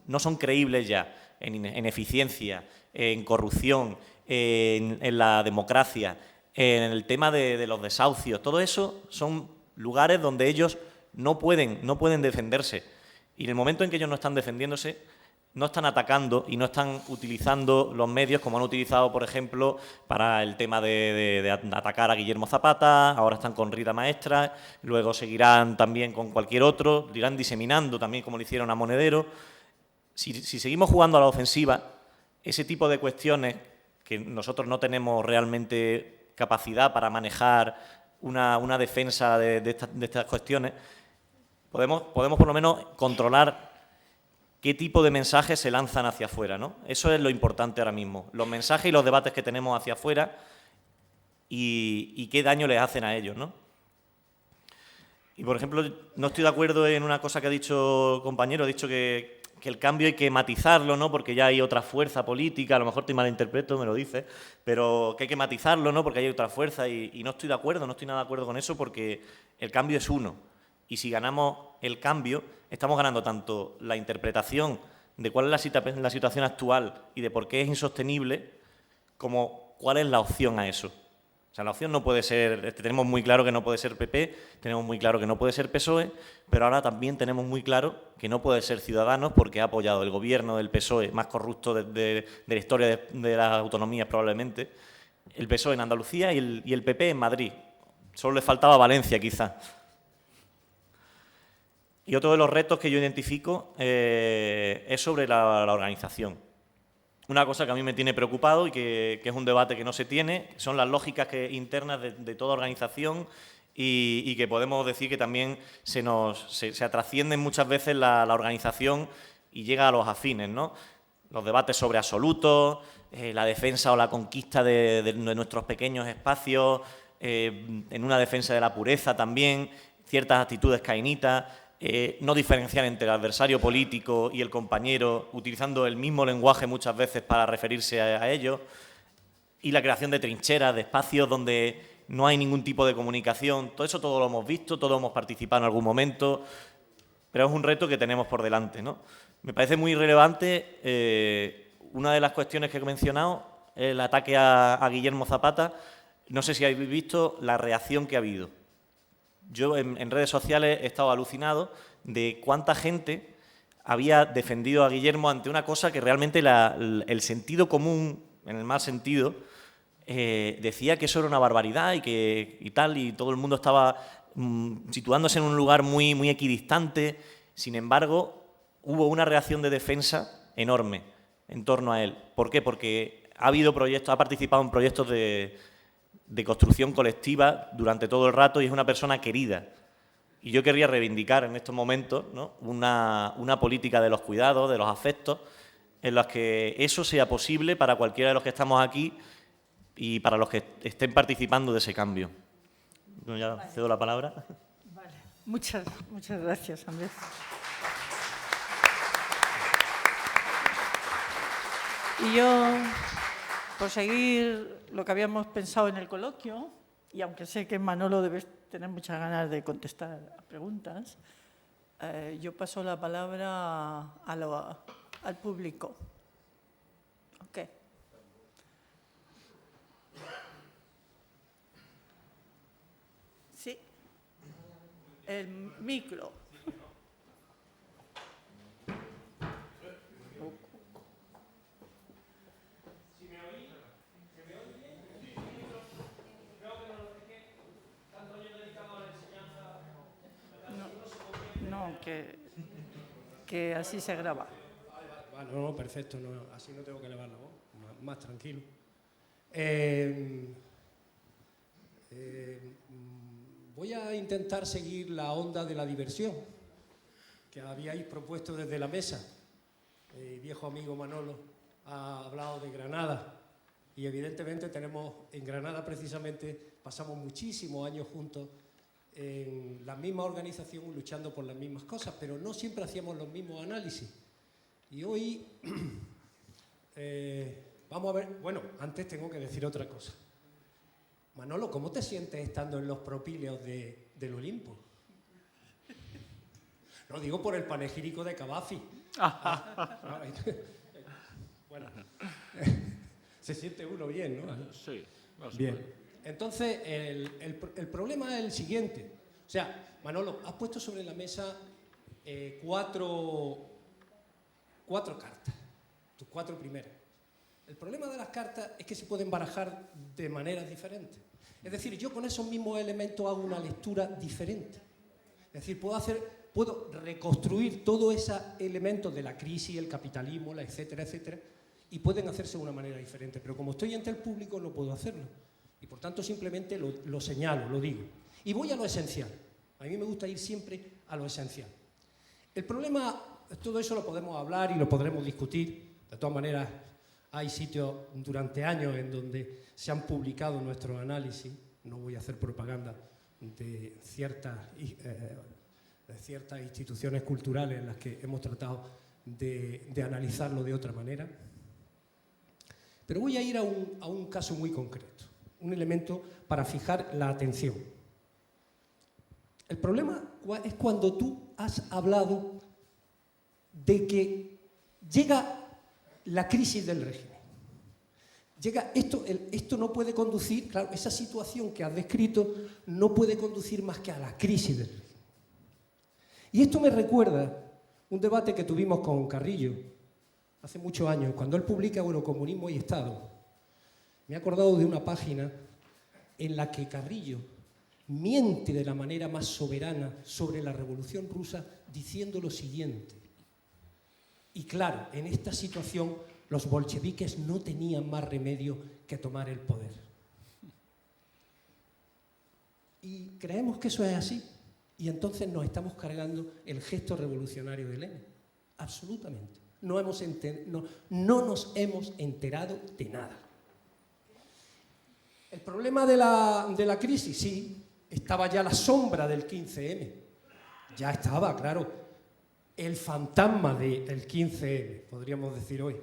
D: no son creíbles ya en eficiencia, en corrupción, en la democracia, en el tema de los desahucios. Todo eso son lugares donde ellos no pueden defenderse. Y en el momento en que ellos no están defendiéndose, no están atacando y no están utilizando los medios como han utilizado, por ejemplo, para el tema de atacar a Guillermo Zapata, ahora están con Rita Maestra, luego seguirán también con cualquier otro, irán diseminando también como lo hicieron a Monedero. Si seguimos jugando a la ofensiva, ese tipo de cuestiones que nosotros no tenemos realmente capacidad para manejar una defensa de estas cuestiones, podemos por lo menos controlar qué tipo de mensajes se lanzan hacia afuera, ¿no? Eso es lo importante ahora mismo, los mensajes y los debates que tenemos hacia afuera y qué daño les hacen a ellos, ¿no? Y, por ejemplo, no estoy de acuerdo en una cosa que ha dicho compañero, ha dicho que el cambio hay que matizarlo, ¿no? Porque ya hay otra fuerza política, a lo mejor te malinterpreto, me lo dices, pero que hay que matizarlo, ¿no? Porque hay otra fuerza y no estoy de acuerdo, no estoy nada de acuerdo con eso porque el cambio es uno. Y si ganamos el cambio, estamos ganando tanto la interpretación de cuál es la situación actual y de por qué es insostenible, como cuál es la opción a eso. O sea, la opción no puede ser, tenemos muy claro que no puede ser PP, tenemos muy claro que no puede ser PSOE, pero ahora también tenemos muy claro que no puede ser Ciudadanos porque ha apoyado el gobierno del PSOE más corrupto de la historia de las autonomías probablemente, el PSOE en Andalucía y el PP en Madrid. Solo le faltaba Valencia quizás. Y otro de los retos que yo identifico es sobre la organización. Una cosa que a mí me tiene preocupado y que es un debate que no se tiene, son las lógicas internas de toda organización y que podemos decir que también se trascienden muchas veces la organización y llega a los afines, ¿no? Los debates sobre absolutos, la defensa o la conquista de nuestros pequeños espacios, en una defensa de la pureza también, ciertas actitudes cainitas. No diferenciar entre el adversario político y el compañero, utilizando el mismo lenguaje muchas veces para referirse a ellos, y la creación de trincheras, de espacios donde no hay ningún tipo de comunicación. Todo eso todo lo hemos visto, todos hemos participado en algún momento, pero es un reto que tenemos por delante, ¿no? Me parece muy relevante una de las cuestiones que he mencionado, el ataque a Guillermo Zapata. No sé si habéis visto la reacción que ha habido. Yo en redes sociales he estado alucinado de cuánta gente había defendido a Guillermo ante una cosa que realmente el sentido común, en el mal sentido, decía que eso era una barbaridad y todo el mundo estaba situándose en un lugar muy, muy equidistante. Sin embargo, hubo una reacción de defensa enorme en torno a él. ¿Por qué? Porque ha participado en proyectos de construcción colectiva durante todo el rato y es una persona querida. Y yo querría reivindicar en estos momentos, ¿no?, una política de los cuidados, de los afectos, en los que eso sea posible para cualquiera de los que estamos aquí y para los que estén participando de ese cambio. Bueno, ya cedo la palabra.
A: Vale. Muchas gracias, Andrés. Y yo, por seguir lo que habíamos pensado en el coloquio, y aunque sé que Manolo debes tener muchas ganas de contestar a preguntas, yo paso la palabra al público. Ok. Sí. El micro. Que así se graba.
E: No, perfecto, no, así no tengo que elevar la voz, más tranquilo. Voy a intentar seguir la onda de la diversión que habíais propuesto desde la mesa. Mi viejo amigo Manolo ha hablado de Granada y evidentemente en Granada precisamente pasamos muchísimos años juntos en la misma organización luchando por las mismas cosas, pero no siempre hacíamos los mismos análisis. Y hoy vamos a ver, bueno, antes tengo que decir otra cosa. Manolo, ¿cómo te sientes estando en los propíleos del Olimpo? No digo por el panegírico de Cavafi. Bueno, se siente uno bien, ¿no?
B: Sí.
E: Bien. Entonces, el problema es el siguiente. O sea, Manolo, has puesto sobre la mesa cuatro cartas, tus 4 primeras. El problema de las cartas es que se pueden barajar de maneras diferentes. Es decir, yo con esos mismos elementos hago una lectura diferente. Es decir, puedo reconstruir todos esos elementos de la crisis, el capitalismo, etcétera, etcétera, y pueden hacerse de una manera diferente, pero como estoy ante el público no puedo hacerlo. Y por tanto simplemente lo señalo, lo digo. Y voy a lo esencial. A mí me gusta ir siempre a lo esencial. El problema, todo eso lo podemos hablar y lo podremos discutir. De todas maneras, hay sitios durante años en donde se han publicado nuestros análisis. No voy a hacer propaganda de ciertas instituciones culturales en las que hemos tratado de analizarlo de otra manera. Pero voy a ir a un caso muy concreto, un elemento para fijar la atención. El problema es cuando tú has hablado de que llega la crisis del régimen. Esto no puede conducir, claro, esa situación que has descrito no puede conducir más que a la crisis del régimen. Y esto me recuerda un debate que tuvimos con Carrillo hace muchos años, cuando él publica Eurocomunismo y Estado. Me he acordado de una página en la que Carrillo miente de la manera más soberana sobre la Revolución Rusa diciendo lo siguiente. Y claro, en esta situación los bolcheviques no tenían más remedio que tomar el poder. Y creemos que eso es así. Y entonces nos estamos cargando el gesto revolucionario de Lenin. Absolutamente. No nos hemos enterado de nada. El problema de la crisis, sí, estaba ya la sombra del 15M. Ya estaba, claro, el fantasma del 15M, podríamos decir hoy.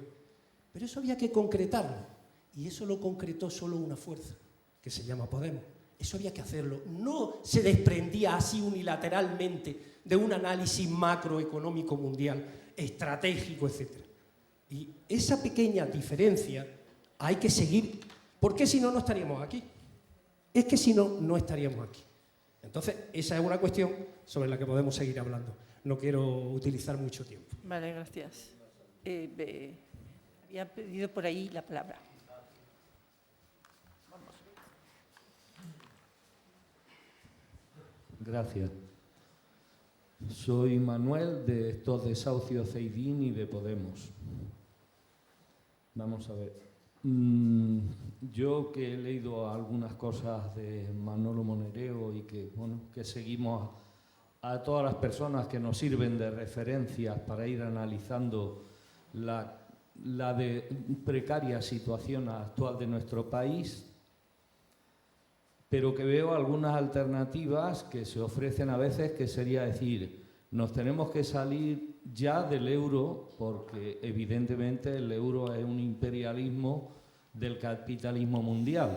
E: Pero eso había que concretarlo. Y eso lo concretó solo una fuerza, que se llama Podemos. Eso había que hacerlo. No se desprendía así unilateralmente de un análisis macroeconómico mundial, estratégico, etc. Y esa pequeña diferencia hay que seguir, porque si no, no estaríamos aquí. Es que si no, no estaríamos aquí. Entonces, esa es una cuestión sobre la que podemos seguir hablando. No quiero utilizar mucho tiempo.
A: Vale, gracias. Había pedido por ahí la palabra.
F: Gracias. Soy Manuel, de estos desahucios Ceidín y de Podemos. Vamos a ver. Yo que he leído algunas cosas de Manolo Monereo y que, bueno, que seguimos a todas las personas que nos sirven de referencias para ir analizando la precaria situación actual de nuestro país, pero que veo algunas alternativas que se ofrecen a veces, que sería decir, nos tenemos que salir ya del euro, porque evidentemente el euro es un imperialismo del capitalismo mundial.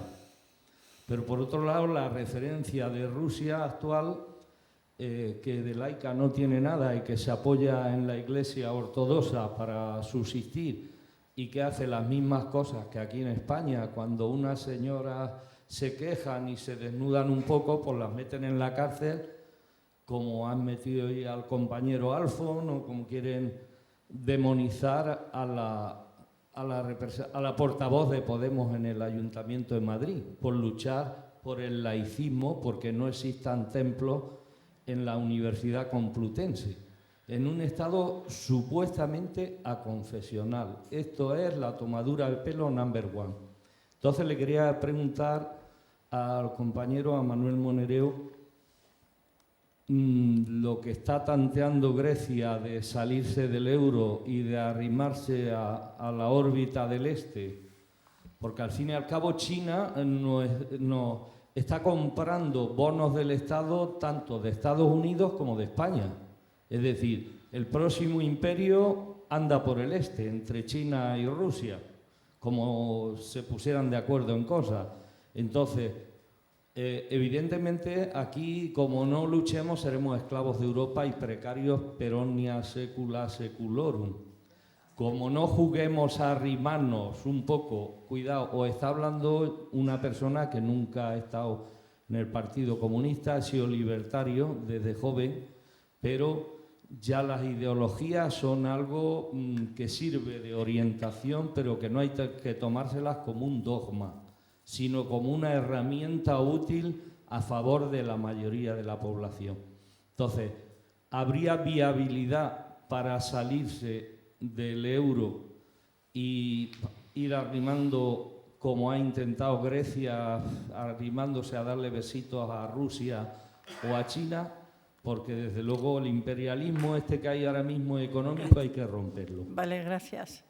F: Pero por otro lado, la referencia de Rusia actual, que de laica no tiene nada y que se apoya en la Iglesia ortodoxa para subsistir y que hace las mismas cosas que aquí en España, cuando unas señoras se quejan y se desnudan un poco, pues las meten en la cárcel, como han metido hoy al compañero Alfon, o como quieren demonizar a la portavoz de Podemos en el Ayuntamiento de Madrid, por luchar por el laicismo, porque no existan templos en la Universidad Complutense, en un estado supuestamente aconfesional. Esto es la tomadura del pelo number one. Entonces le quería preguntar al compañero, a Manuel Monereo, lo que está tanteando Grecia de salirse del euro y de arrimarse a la órbita del este, porque al fin y al cabo China no está comprando bonos del Estado tanto de Estados Unidos como de España. Es decir, el próximo imperio anda por el este, entre China y Rusia, como se pusieran de acuerdo en cosas. Entonces, evidentemente, aquí, como no luchemos, seremos esclavos de Europa y precarios per omnia secula seculorum. Como no juguemos a arrimarnos un poco, cuidado, os está hablando una persona que nunca ha estado en el Partido Comunista, ha sido libertario desde joven, pero ya las ideologías son algo que sirve de orientación, pero que no hay que tomárselas como un dogma, sino como una herramienta útil a favor de la mayoría de la población. Entonces, ¿habría viabilidad para salirse del euro y ir arrimando, como ha intentado Grecia, arrimándose a darle besitos a Rusia o a China, porque desde luego el imperialismo este que hay ahora mismo económico hay que romperlo.
A: Vale, gracias.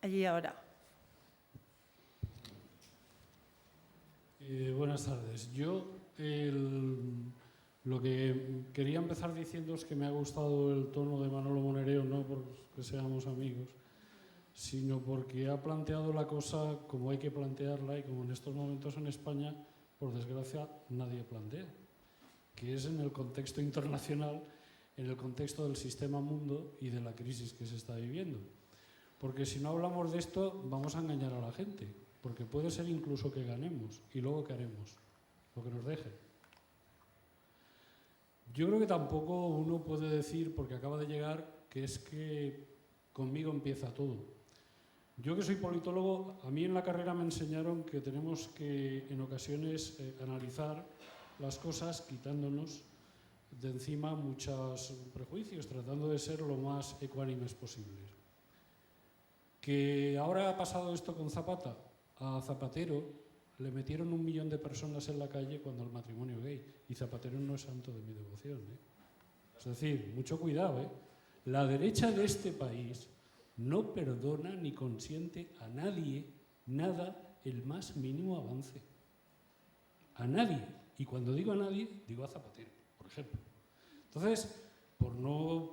A: Allí ahora.
G: Buenas tardes. Yo lo que quería empezar diciendo es que me ha gustado el tono de Manolo Monereo, no porque seamos amigos, sino porque ha planteado la cosa como hay que plantearla y como en estos momentos en España, por desgracia, nadie plantea, que es en el contexto internacional, en el contexto del sistema mundo y de la crisis que se está viviendo. Porque si no hablamos de esto, vamos a engañar a la gente, porque puede ser incluso que ganemos y luego ¿qué haremos? Lo que nos dejen. Yo creo que tampoco uno puede decir, porque acaba de llegar, que es que conmigo empieza todo. Yo que soy politólogo, a mí en la carrera me enseñaron que tenemos que en ocasiones analizar las cosas quitándonos de encima muchos prejuicios, tratando de ser lo más ecuánimes posibles. Que ahora ha pasado esto con Zapata, a Zapatero le metieron 1 millón de personas en la calle cuando el matrimonio gay, y Zapatero no es santo de mi devoción, Es decir, mucho cuidado, La derecha de este país no perdona ni consiente a nadie nada el más mínimo avance. A nadie. Y cuando digo a nadie, digo a Zapatero, por ejemplo. Entonces, por no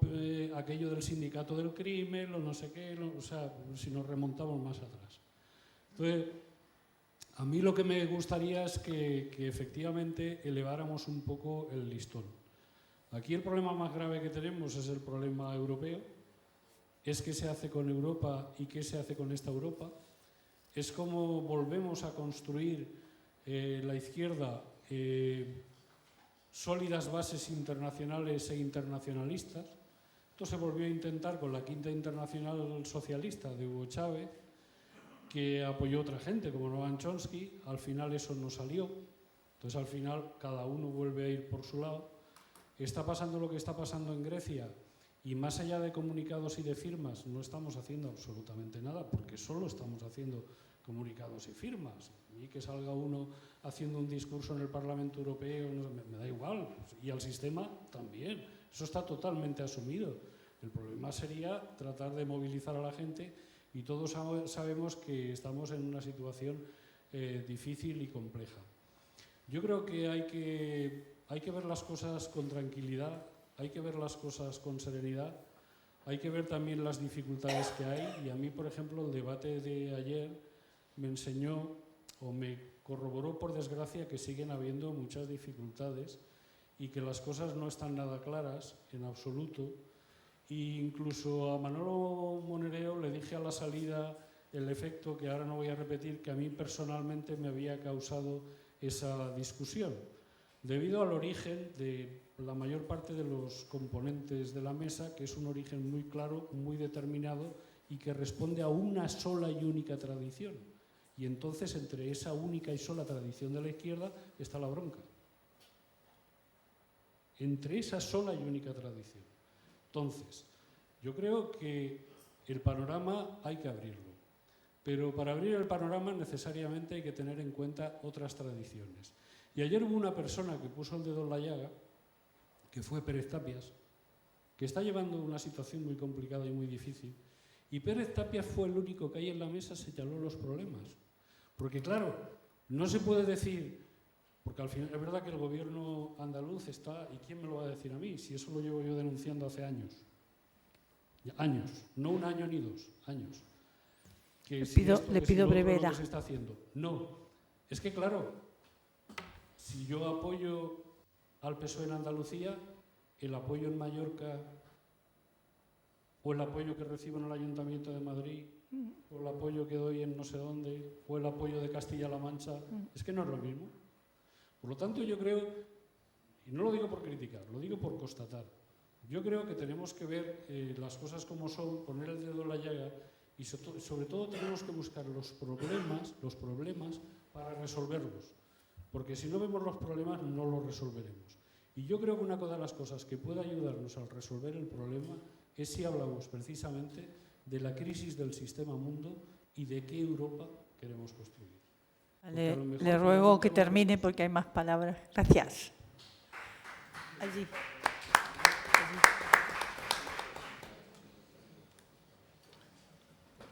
G: aquello del sindicato del crimen, o no sé qué, o sea, si nos remontamos más atrás. Entonces, a mí lo que me gustaría es que efectivamente eleváramos un poco el listón. Aquí el problema más grave que tenemos es el problema europeo. Es qué se hace con Europa y qué se hace con esta Europa. Es cómo volvemos a construir la izquierda sólidas bases internacionales e internacionalistas. Esto se volvió a intentar con la Quinta Internacional Socialista de Hugo Chávez, que apoyó otra gente como Noam Chomsky. Al final eso no salió. Entonces al final cada uno vuelve a ir por su lado. Está pasando lo que está pasando en Grecia. Y más allá de comunicados y de firmas, no estamos haciendo absolutamente nada, porque solo estamos haciendo comunicados y firmas. Y que salga uno haciendo un discurso en el Parlamento Europeo, no, me da igual. Y al sistema también. Eso está totalmente asumido. El problema sería tratar de movilizar a la gente, y todos sabemos que estamos en una situación difícil y compleja. Yo creo que hay que ver las cosas con tranquilidad. Hay que ver las cosas con serenidad, hay que ver también las dificultades que hay, y a mí, por ejemplo, el debate de ayer me enseñó o me corroboró, por desgracia, que siguen habiendo muchas dificultades y que las cosas no están nada claras en absoluto. E incluso a Manolo Monereo le dije a la salida el efecto que ahora no voy a repetir, que a mí personalmente me había causado esa discusión, debido al origen de la mayor parte de los componentes de la mesa, que es un origen muy claro, muy determinado, y que responde a una sola y única tradición. Y entonces, entre esa única y sola tradición de la izquierda está la bronca. Entre esa sola y única tradición. Entonces, yo creo que el panorama hay que abrirlo. Pero para abrir el panorama necesariamente hay que tener en cuenta otras tradiciones. Y ayer hubo una persona que puso el dedo en la llaga, que fue Pérez Tapias, que está llevando una situación muy complicada y muy difícil. Y Pérez Tapias fue el único que ahí en la mesa señaló los problemas. Porque claro, no se puede decir, porque al final es verdad que el gobierno andaluz está, ¿y quién me lo va a decir a mí? Si eso lo llevo yo denunciando hace años. Años, no 1 año ni 2, años. Que
A: le pido brevedad.
G: Se está haciendo. No, es que claro, si yo apoyo al PSOE en Andalucía, el apoyo en Mallorca, o el apoyo que recibo en el Ayuntamiento de Madrid, o el apoyo que doy en no sé dónde, o el apoyo de Castilla-La Mancha, es que no es lo mismo. Por lo tanto, yo creo, y no lo digo por criticar, lo digo por constatar, yo creo que tenemos que ver las cosas como son, poner el dedo en la llaga, y sobre todo tenemos que buscar los problemas para resolverlos. Porque si no vemos los problemas, no los resolveremos. Y yo creo que una de las cosas que puede ayudarnos a resolver el problema es si hablamos precisamente de la crisis del sistema mundo y de qué Europa queremos construir.
A: Le ruego que termine porque hay más palabras. Gracias. Allí.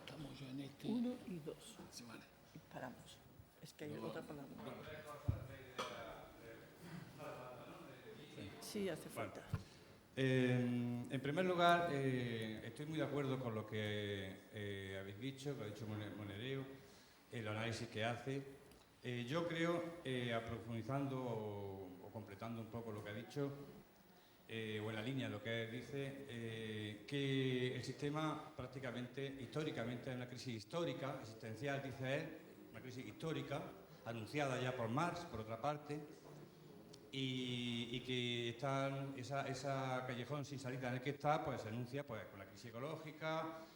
B: Estamos ya en este.
A: 1 y 2.
B: Sí, vale.
A: Y paramos. Es que hay otra palabra. Sí, hace falta.
H: En primer lugar, estoy muy de acuerdo con lo que habéis dicho, lo ha dicho Monereo, el análisis que hace. Yo creo, profundizando o completando un poco lo que ha dicho, o en la línea de lo que dice, que el sistema prácticamente, históricamente, es una crisis histórica, existencial, dice él, una crisis histórica, anunciada ya por Marx, por otra parte, y que está esa callejón sin salida en el que está, pues se anuncia pues, con la crisis ecológica,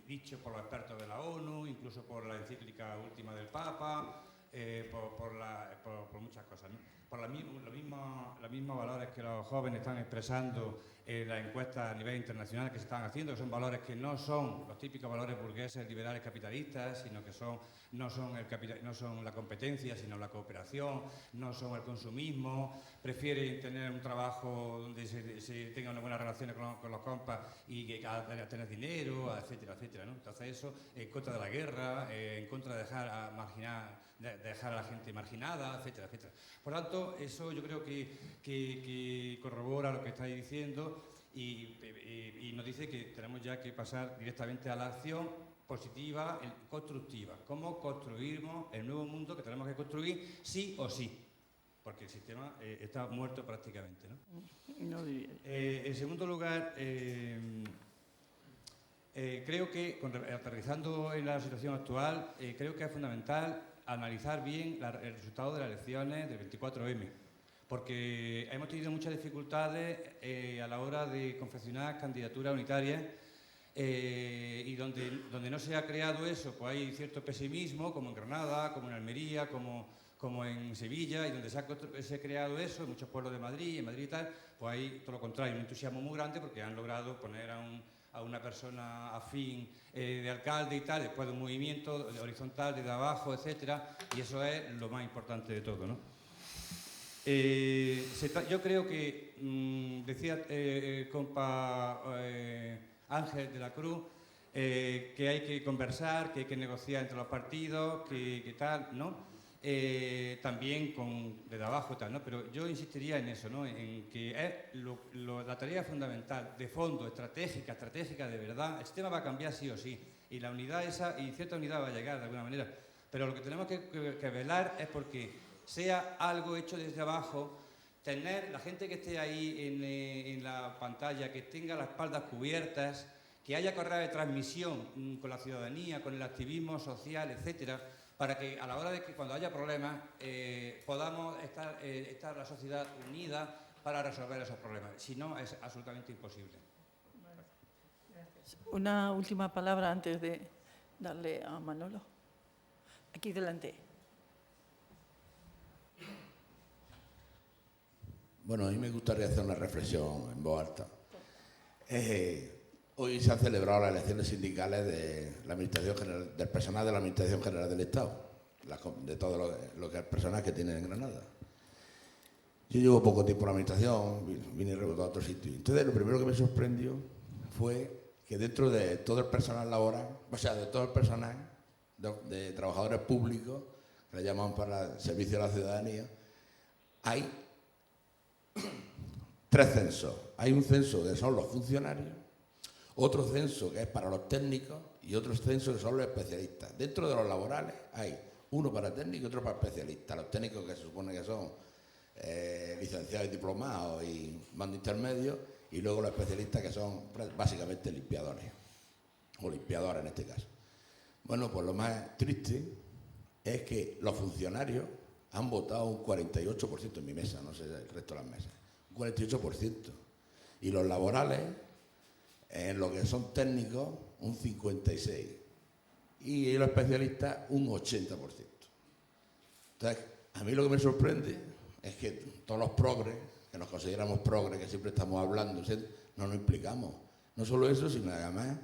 H: dicho por los expertos de la ONU, incluso por la encíclica última del Papa, por muchas cosas, ¿no? Por los mismos valores que los jóvenes están expresando en las encuestas a nivel internacional que se están haciendo, que son valores que no son los típicos valores burgueses, liberales, capitalistas, sino que no son la competencia, sino la cooperación, no son el consumismo, prefieren tener un trabajo donde se tenga una buena relación con los compas y que tener dinero, etcétera, etcétera, ¿no? Entonces eso, en contra de la guerra, en contra de dejar a la gente marginada, etcétera, etcétera. Por tanto, eso yo creo que corrobora lo que estáis diciendo y nos dice que tenemos ya que pasar directamente a la acción positiva, constructiva. ¿Cómo construimos el nuevo mundo que tenemos que construir sí o sí? Porque el sistema está muerto prácticamente, ¿no?
A: No diría.
H: En segundo lugar, creo que, aterrizando en la situación actual, creo que es fundamental analizar bien el resultado de las elecciones del 24M, porque hemos tenido muchas dificultades a la hora de confeccionar candidaturas unitarias y donde no se ha creado eso, pues hay cierto pesimismo, como en Granada, como en Almería, como en Sevilla, y donde se ha creado eso, en muchos pueblos de Madrid, en Madrid y tal, pues hay todo lo contrario, un entusiasmo muy grande porque han logrado poner a una persona afín de alcalde y tal, después de un movimiento horizontal desde abajo, etcétera, y eso es lo más importante de todo, ¿no? Yo creo que, decía el compa Ángel de la Cruz, que hay que conversar, que hay que negociar entre los partidos, que tal, ¿no? También desde abajo y tal, ¿no? Pero yo insistiría en eso, ¿no? En que es la tarea fundamental, de fondo, estratégica de verdad. El sistema va a cambiar sí o sí, y la unidad esa, y cierta unidad va a llegar de alguna manera. Pero lo que tenemos que velar es porque sea algo hecho desde abajo, tener la gente que esté ahí en la pantalla, que tenga las espaldas cubiertas, que haya correa de transmisión con la ciudadanía, con el activismo social, etcétera, para que a la hora de que cuando haya problemas podamos estar la sociedad unida para resolver esos problemas. Si no, es absolutamente imposible.
A: Una última palabra antes de darle a Manolo. Aquí delante.
I: Bueno, a mí me gustaría hacer una reflexión en voz alta. Hoy se han celebrado las elecciones sindicales de la Administración General, del personal de la Administración General del Estado, de todo lo que es el personal que tiene en Granada. Yo llevo poco tiempo en la Administración, vine rebotado a otro sitio. Entonces, lo primero que me sorprendió fue que dentro de todo el personal laboral, o sea, de todo el personal de trabajadores públicos, que le llaman para el servicio a la ciudadanía, hay 3 censos. Hay un censo que son los funcionarios, otro censo que es para los técnicos y otro censo que son los especialistas. Dentro de los laborales hay uno para técnicos y otro para especialistas. Los técnicos que se supone que son licenciados y diplomados y mando intermedio, y luego los especialistas que son básicamente limpiadores, o limpiadoras en este caso. Bueno, pues lo más triste es que los funcionarios han votado un 48% en mi mesa, no sé el resto de las mesas, un 48%. Y los laborales, en lo que son técnicos, un 56%. Y los especialistas, un 80%. Entonces, a mí lo que me sorprende es que todos los progres, que nos consideramos progres, que siempre estamos hablando, no nos implicamos. No solo eso, sino además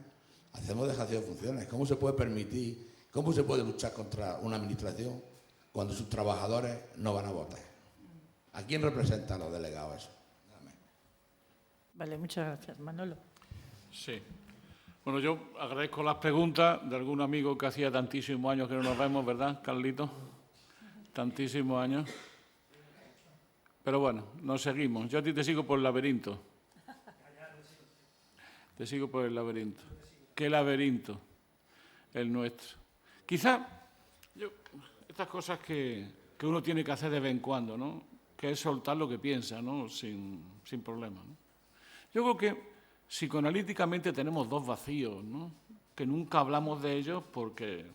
I: hacemos dejación de funciones. ¿Cómo se puede permitir, cómo se puede luchar contra una administración cuando sus trabajadores no van a votar? ¿A quién representan los delegados eso?
A: Vale, muchas gracias. Manolo.
B: Sí. Bueno, yo agradezco las preguntas de algún amigo que hacía tantísimos años que no nos vemos, ¿verdad, Carlito? Tantísimos años. Pero bueno, nos seguimos. Yo a ti te sigo por el laberinto. Te sigo por el laberinto. ¿Qué laberinto? El nuestro. Quizá, estas cosas que uno tiene que hacer de vez en cuando, ¿no? Que es soltar lo que piensa, ¿no? Sin problema, ¿no? Yo creo que psicoanalíticamente tenemos dos vacíos, ¿no? Que nunca hablamos de ellos porque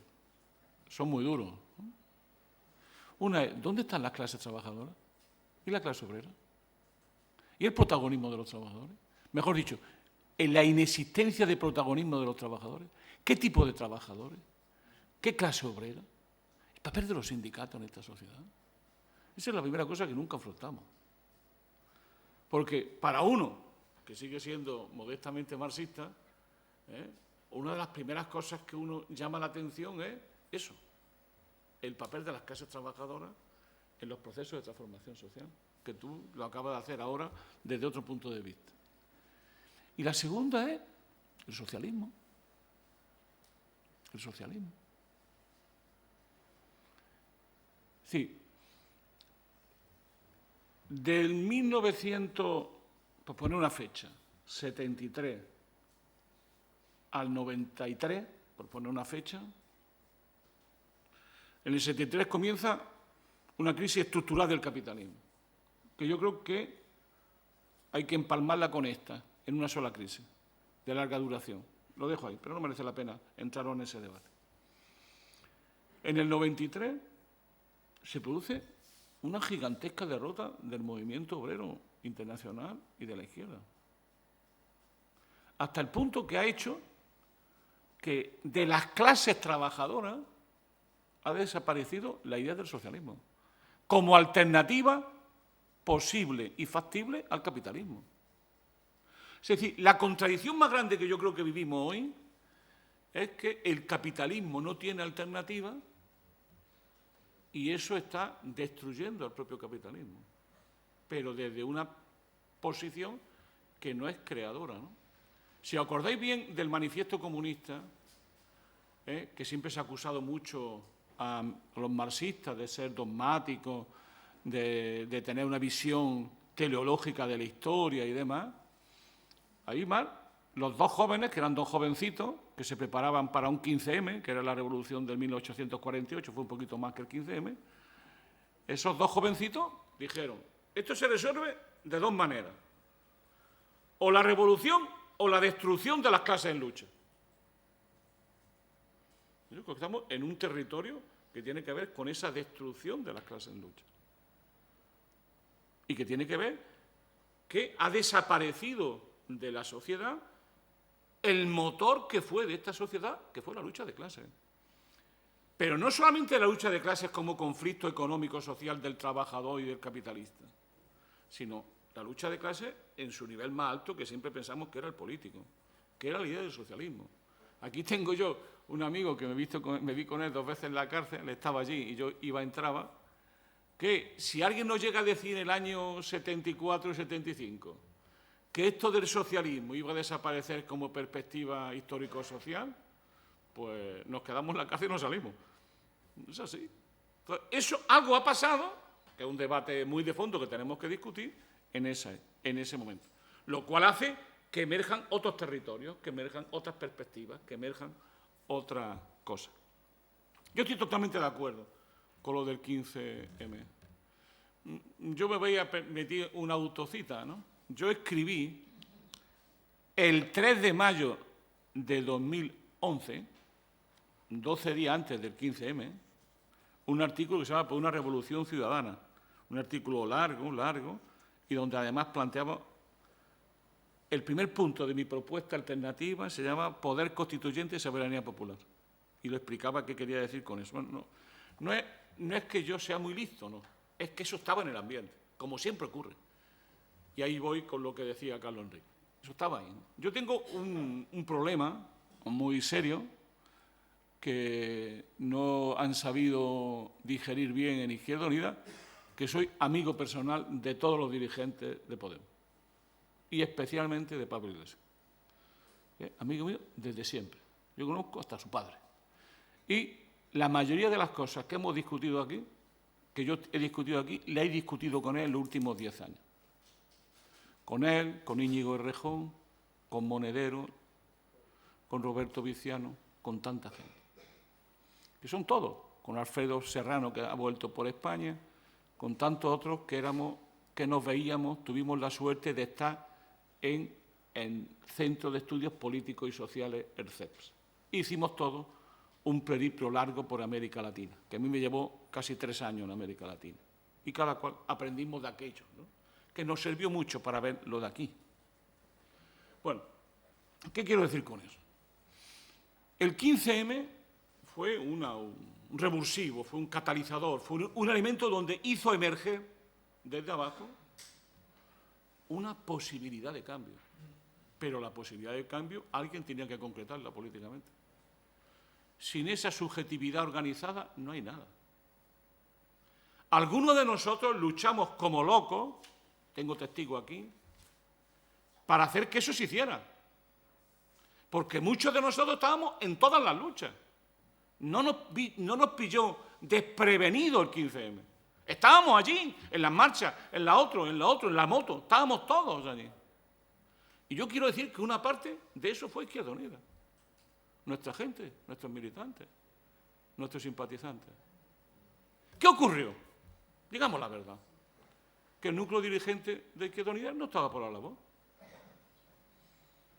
B: son muy duros, ¿no? Una es, ¿dónde están las clases trabajadoras? ¿Y la clase obrera? ¿Y el protagonismo de los trabajadores? Mejor dicho, en la inexistencia de protagonismo de los trabajadores. ¿Qué tipo de trabajadores? ¿Qué clase obrera? ¿El papel de los sindicatos en esta sociedad? Esa es la primera cosa que nunca afrontamos. Porque para uno, que sigue siendo modestamente marxista, una de las primeras cosas que uno llama la atención es eso, el papel de las clases trabajadoras en los procesos de transformación social, que tú lo acabas de hacer ahora desde otro punto de vista. Y la segunda es el socialismo. El socialismo. Sí. Del 1900, por poner una fecha, 73 al 93, por poner una fecha, en el 73 comienza una crisis estructural del capitalismo, que yo creo que hay que empalmarla con esta, en una sola crisis, de larga duración. Lo dejo ahí, pero no merece la pena entrar en ese debate. En el 93 se produce una gigantesca derrota del movimiento obrero internacional y de la izquierda, hasta el punto que ha hecho que de las clases trabajadoras ha desaparecido la idea del socialismo como alternativa posible y factible al capitalismo. Es decir, la contradicción más grande que yo creo que vivimos hoy es que el capitalismo no tiene alternativa y eso está destruyendo al propio capitalismo, pero desde una posición que no es creadora, ¿no? Si os acordáis bien del manifiesto comunista, que siempre se ha acusado mucho a los marxistas de ser dogmáticos, de tener una visión teleológica de la historia y demás, ahí los dos jóvenes, que eran dos jovencitos, que se preparaban para un 15M, que era la revolución del 1848, fue un poquito más que el 15M, esos dos jovencitos dijeron, esto se resuelve de dos maneras, o la revolución o la destrucción de las clases en lucha. Yo creo que estamos en un territorio que tiene que ver con esa destrucción de las clases en lucha. Y que tiene que ver que ha desaparecido de la sociedad el motor que fue de esta sociedad, que fue la lucha de clases. Pero no solamente la lucha de clases como conflicto económico-social del trabajador y del capitalista, sino la lucha de clases en su nivel más alto, que siempre pensamos que era el político, que era la idea del socialismo. Aquí tengo yo un amigo que me vi con él 2 veces en la cárcel, él estaba allí y yo entraba, que si alguien nos llega a decir en el año 74 y 75 que esto del socialismo iba a desaparecer como perspectiva histórico-social, pues nos quedamos en la cárcel y no salimos. Es así. Entonces, eso, algo ha pasado, que es un debate muy de fondo que tenemos que discutir en ese momento. Lo cual hace que emerjan otros territorios, que emerjan otras perspectivas, que emerjan otras cosas. Yo estoy totalmente de acuerdo con lo del 15M. Yo me voy a permitir una autocita, ¿no? Yo escribí el 3 de mayo de 2011, 12 días antes del 15M, un artículo que se llama Por una revolución ciudadana, un artículo largo, y donde además planteaba el primer punto de mi propuesta alternativa, se llama Poder Constituyente y Soberanía Popular. Y lo explicaba qué quería decir con eso. Bueno, no es que yo sea muy listo, no, es que eso estaba en el ambiente, como siempre ocurre. Y ahí voy con lo que decía Carlos Enrique. Eso estaba ahí. Yo tengo un problema muy serio que no han sabido digerir bien en Izquierda Unida, que soy amigo personal de todos los dirigentes de Podemos y especialmente de Pablo Iglesias. Amigo mío desde siempre. Yo conozco hasta a su padre. Y la mayoría de las cosas que hemos discutido aquí, que yo he discutido aquí, la he discutido con él en los últimos 10 años. Con él, con Íñigo Errejón, con Monedero, con Roberto Viciano, con tanta gente. Que son todos, con Alfredo Serrano, que ha vuelto por España, con tantos otros que nos veíamos, tuvimos la suerte de estar en Centro de Estudios Políticos y Sociales, el CEPS. Hicimos todos un periplo largo por América Latina, que a mí me llevó casi 3 años en América Latina. Y cada cual aprendimos de aquello, ¿no? Que nos sirvió mucho para ver lo de aquí. Bueno, ¿qué quiero decir con eso? El 15M fue un revulsivo, fue un catalizador, fue un elemento donde hizo emerger desde abajo una posibilidad de cambio. Pero la posibilidad de cambio alguien tenía que concretarla políticamente. Sin esa subjetividad organizada no hay nada. Algunos de nosotros luchamos como locos, tengo testigo aquí, para hacer que eso se hiciera. Porque muchos de nosotros estábamos en todas las luchas. No nos pilló desprevenido el 15M. Estábamos allí, en las marchas, en la otra, en la moto, estábamos todos allí. Y yo quiero decir que una parte de eso fue Izquierda Unida. Nuestra gente, nuestros militantes, nuestros simpatizantes. ¿Qué ocurrió? Digamos la verdad. Que el núcleo dirigente de Izquierda Unida no estaba por la labor.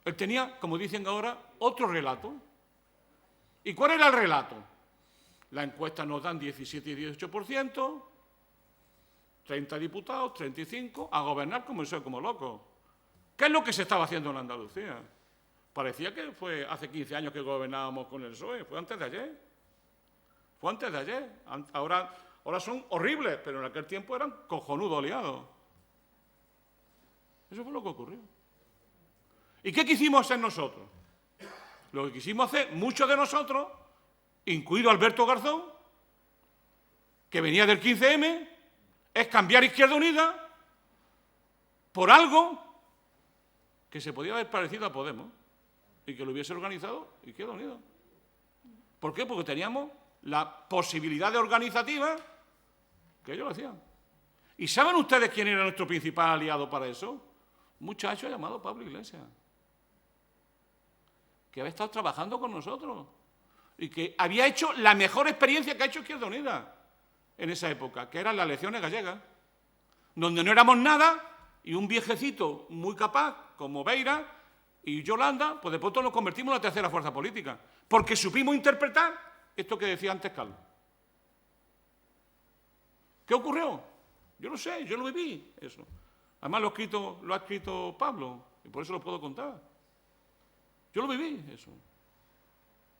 B: Él tenía, como dicen ahora, otro relato. ¿Y cuál era el relato? La encuesta nos dan 17 y 18%, 30 diputados, 35, a gobernar como eso, como loco. ¿Qué es lo que se estaba haciendo en Andalucía? Parecía que fue hace 15 años que gobernábamos con el PSOE, fue antes de ayer. Fue antes de ayer. Ahora son horribles, pero en aquel tiempo eran cojonudos aliados. Eso fue lo que ocurrió. ¿Y qué quisimos hacer nosotros? Lo que quisimos hacer, muchos de nosotros, incluido Alberto Garzón, que venía del 15M, es cambiar Izquierda Unida por algo que se podía haber parecido a Podemos y que lo hubiese organizado Izquierda Unida. ¿Por qué? Porque teníamos la posibilidad de organizativa que ellos lo hacían. ¿Y saben ustedes quién era nuestro principal aliado para eso? Un muchacho llamado Pablo Iglesias, que había estado trabajando con nosotros y que había hecho la mejor experiencia que ha hecho Izquierda Unida en esa época, que eran las elecciones gallegas, donde no éramos nada y un viejecito muy capaz como Beira y Yolanda, pues de pronto nos convertimos en la tercera fuerza política, porque supimos interpretar esto que decía antes Carlos. ¿Qué ocurrió? Yo lo sé, yo lo viví, eso. Además lo ha escrito Pablo, y por eso lo puedo contar. Yo lo viví, eso.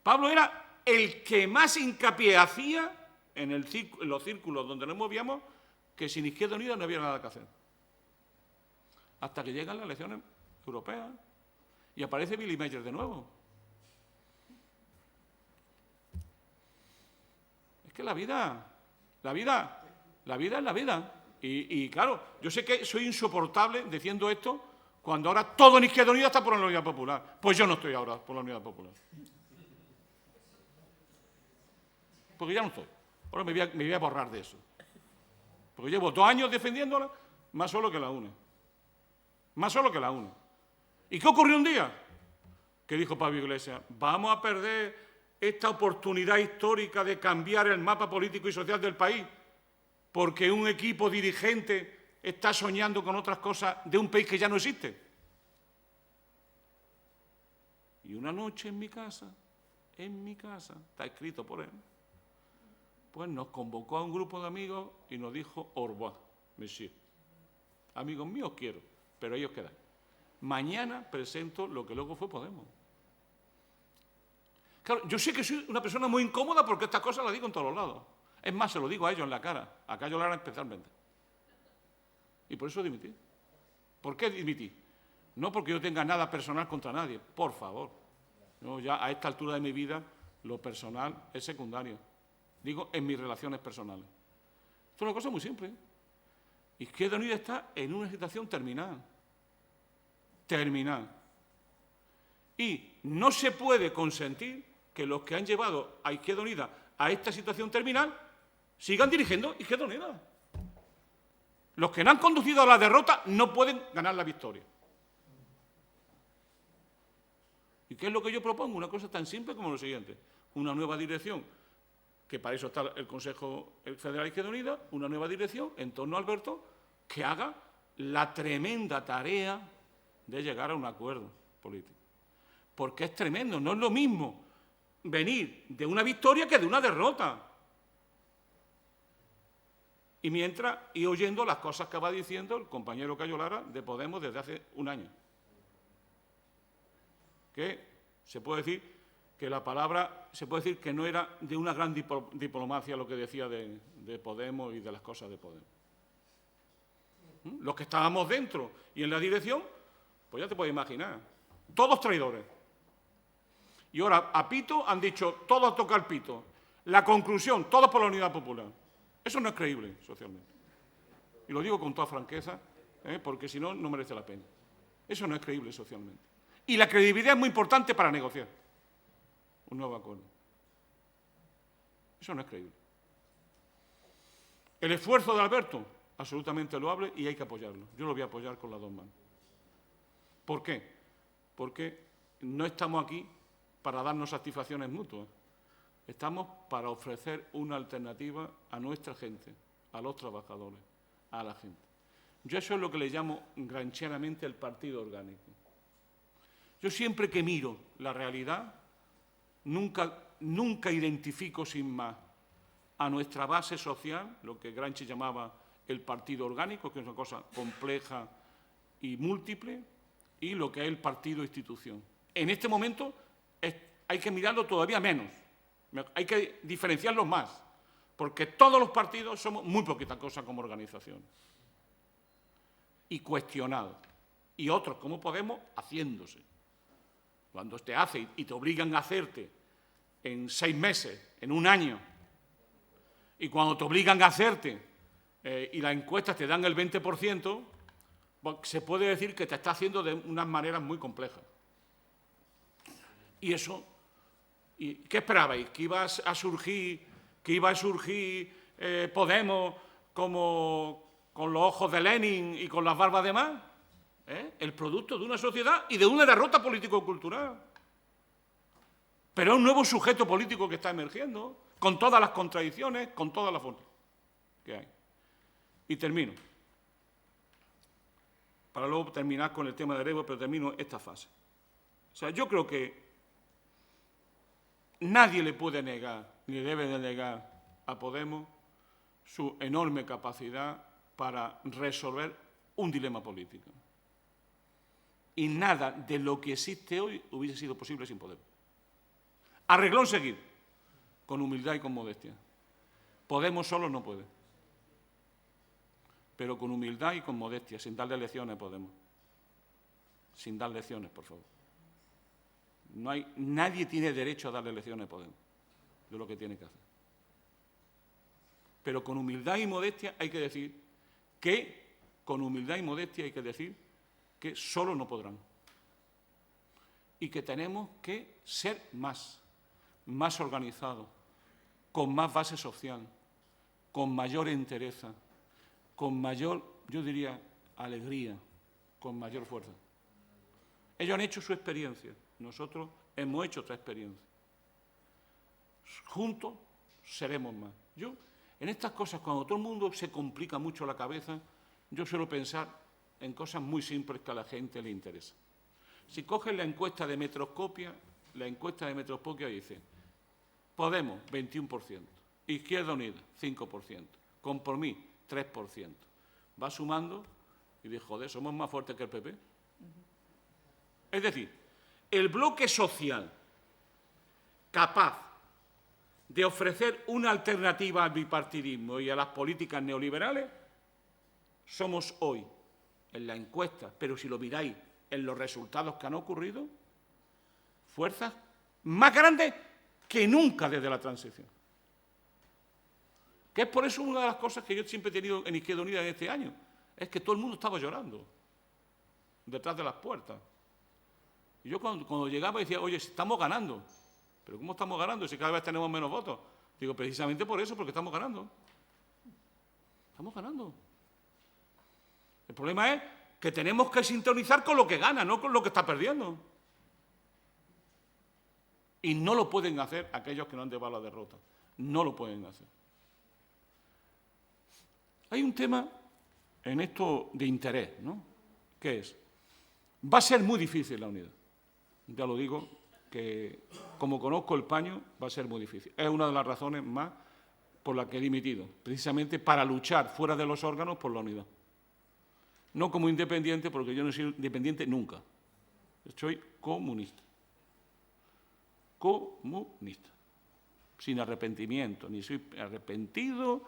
B: Pablo era el que más hincapié hacía en los círculos donde nos movíamos, que sin Izquierda Unida no había nada que hacer. Hasta que llegan las elecciones europeas y aparece Billy Meyer de nuevo. Es que la vida es la vida. Y claro, yo sé que soy insoportable diciendo esto cuando ahora todo en Izquierda Unida está por la Unidad Popular. Pues yo no estoy ahora por la Unidad Popular. Porque ya no estoy. Ahora me voy a borrar de eso. Porque llevo 2 años defendiéndola, más solo que la UNE. Más solo que la UNE. ¿Y qué ocurrió un día? Que dijo Pablo Iglesias, vamos a perder esta oportunidad histórica de cambiar el mapa político y social del país porque un equipo dirigente está soñando con otras cosas de un país que ya no existe. Y una noche en mi casa, está escrito por él, pues nos convocó a un grupo de amigos y nos dijo, au revoir, monsieur. Amigos míos quiero, pero ellos quedan. Mañana presento lo que luego fue Podemos. Claro, yo sé que soy una persona muy incómoda porque estas cosas las digo en todos los lados. Es más, se lo digo a ellos en la cara, a Cayo Lara especialmente. Y por eso dimití. ¿Por qué dimití? No porque yo tenga nada personal contra nadie, por favor. No, ya a esta altura de mi vida lo personal es secundario. Digo, en mis relaciones personales. Esto es una cosa muy simple. Izquierda Unida está en una situación terminal. Terminal. Y no se puede consentir que los que han llevado a Izquierda Unida a esta situación terminal sigan dirigiendo Izquierda Unida. Los que no han conducido a la derrota no pueden ganar la victoria. ¿Y qué es lo que yo propongo? Una cosa tan simple como lo siguiente. Una nueva dirección, que para eso está el Consejo Federal de Izquierda Unida, una nueva dirección en torno a Alberto que haga la tremenda tarea de llegar a un acuerdo político. Porque es tremendo, no es lo mismo venir de una victoria que de una derrota. Y mientras, y oyendo las cosas que va diciendo el compañero Cayo Lara de Podemos desde hace un año. Que se puede decir que la palabra, se puede decir que no era de una gran diplomacia lo que decía de Podemos y de las cosas de Podemos. Los que estábamos dentro y en la dirección, pues ya te puedes imaginar, todos traidores. Y ahora a Pito han dicho, todos a tocar Pito. La conclusión, todos por la Unidad Popular. Eso no es creíble socialmente. Y lo digo con toda franqueza, porque si no, no merece la pena. Eso no es creíble socialmente. Y la credibilidad es muy importante para negociar un nuevo acuerdo. Eso no es creíble. El esfuerzo de Alberto, absolutamente loable y hay que apoyarlo. Yo lo voy a apoyar con las dos manos. ¿Por qué? Porque no estamos aquí para darnos satisfacciones mutuas. Estamos para ofrecer una alternativa a nuestra gente, a los trabajadores, a la gente. Yo eso es lo que le llamo grancheramente el partido orgánico. Yo siempre que miro la realidad, nunca identifico sin más a nuestra base social, lo que Gramsci llamaba el partido orgánico, que es una cosa compleja y múltiple, y lo que es el partido institución. En este momento hay que mirarlo todavía menos, hay que diferenciarlos más, porque todos los partidos somos muy poquita cosa como organización. Y cuestionados. Y otros, como Podemos, haciéndose. Cuando te hacen y te obligan a hacerte en 6 meses, en un año, y cuando te obligan a hacerte y las encuestas te dan el 20%, pues se puede decir que te está haciendo de unas maneras muy complejas. Y eso, ¿qué esperabais? ¿Que iba a surgir Podemos como con los ojos de Lenin y con las barbas de más? El producto de una sociedad y de una derrota político-cultural. Pero es un nuevo sujeto político que está emergiendo, con todas las contradicciones, con todas las formas que hay. Y termino. Para luego terminar con el tema de Erebo, pero termino esta fase. O sea, yo creo que nadie le puede negar, ni debe de negar a Podemos su enorme capacidad para resolver un dilema político. Y nada de lo que existe hoy hubiese sido posible sin Podemos. A reglón seguir, con humildad y con modestia. Podemos solo no puede. Pero con humildad y con modestia, sin darle lecciones Podemos. Sin dar lecciones, por favor. Nadie tiene derecho a darle lecciones a Podemos de lo que tiene que hacer. Pero con humildad y modestia hay que decir que, solo no podrán. Y que tenemos que ser más organizados, con más base social, con mayor entereza, con mayor, yo diría, alegría, con mayor fuerza. Ellos han hecho su experiencia, nosotros hemos hecho otra experiencia. Juntos seremos más. Yo, en estas cosas, cuando todo el mundo se complica mucho la cabeza, yo suelo pensar en cosas muy simples que a la gente le interesa. Si coges la encuesta de Metroscopia dice Podemos, 21%, Izquierda Unida, 5%, Compromís, 3%. Va sumando y dice, joder, somos más fuertes que el PP. Es decir, el bloque social capaz de ofrecer una alternativa al bipartidismo y a las políticas neoliberales, somos hoy, en la encuesta, pero si lo miráis en los resultados que han ocurrido, fuerzas más grandes que nunca desde la transición. Que es por eso una de las cosas que yo siempre he tenido en Izquierda Unida en este año, es que todo el mundo estaba llorando detrás de las puertas. Y yo cuando llegaba decía, oye, estamos ganando. ¿Pero cómo estamos ganando si cada vez tenemos menos votos? Digo, precisamente por eso, porque estamos ganando. Estamos ganando. El problema es que tenemos que sintonizar con lo que gana, no con lo que está perdiendo. Y no lo pueden hacer aquellos que no han llevado la derrota. No lo pueden hacer. Hay un tema en esto de interés, ¿no? ¿Qué es? Va a ser muy difícil la unidad. Ya lo digo, que como conozco el paño, va a ser muy difícil. Es una de las razones más por las que he dimitido, precisamente para luchar fuera de los órganos por la unidad. No como independiente, porque yo no soy independiente nunca. Soy comunista. Comunista. Sin arrepentimiento, ni soy arrepentido,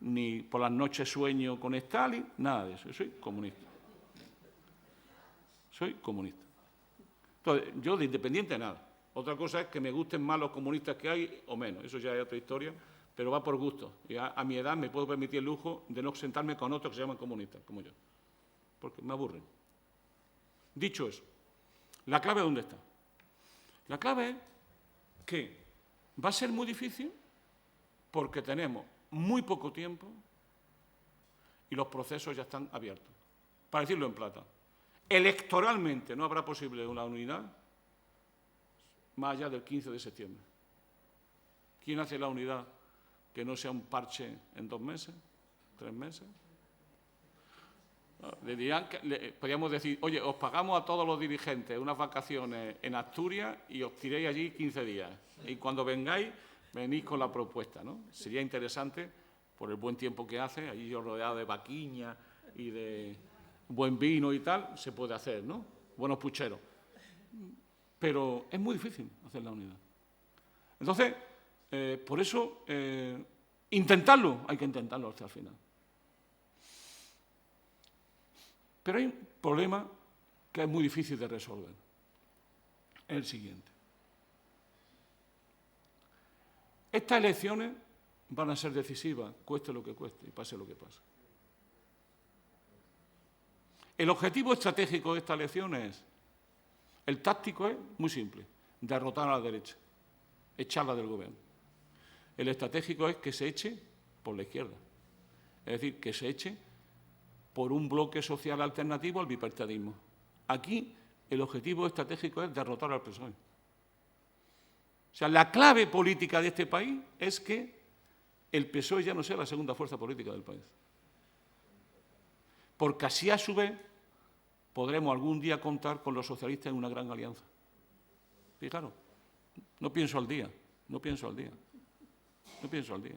B: ni por las noches sueño con Stalin, nada de eso. Yo soy comunista. Soy comunista. Entonces, yo de independiente nada. Otra cosa es que me gusten más los comunistas que hay o menos. Eso ya es otra historia, pero va por gusto. Y a mi edad me puedo permitir el lujo de no sentarme con otros que se llaman comunistas, como yo. Porque me aburren. Dicho eso, ¿la clave dónde está? La clave es que va a ser muy difícil porque tenemos muy poco tiempo y los procesos ya están abiertos. Para decirlo en plata, electoralmente no habrá posible una unidad más allá del 15 de septiembre. ¿Quién hace la unidad que no sea un parche en 2 meses, 3 meses? Podríamos decir, oye, os pagamos a todos los dirigentes unas vacaciones en Asturias y os tiréis allí 15 días. Y cuando vengáis, venís con la propuesta, ¿no? Sería interesante, por el buen tiempo que hace, allí yo rodeado de vaquiña y de buen vino y tal, se puede hacer, ¿no? Buenos pucheros. Pero es muy difícil hacer la unidad. Entonces, por eso, intentarlo, hay que intentarlo hasta el final. Pero hay un problema que es muy difícil de resolver. Es el siguiente. Estas elecciones van a ser decisivas, cueste lo que cueste y pase lo que pase. El objetivo estratégico de estas elecciones es, el táctico es muy simple, derrotar a la derecha, echarla del gobierno. El estratégico es que se eche por la izquierda, es decir, que se eche por un bloque social alternativo al bipartidismo. Aquí el objetivo estratégico es derrotar al PSOE. O sea, la clave política de este país es que el PSOE ya no sea la segunda fuerza política del país. Porque así, a su vez, podremos algún día contar con los socialistas en una gran alianza. Fijaros, no pienso al día, no pienso al día, no pienso al día.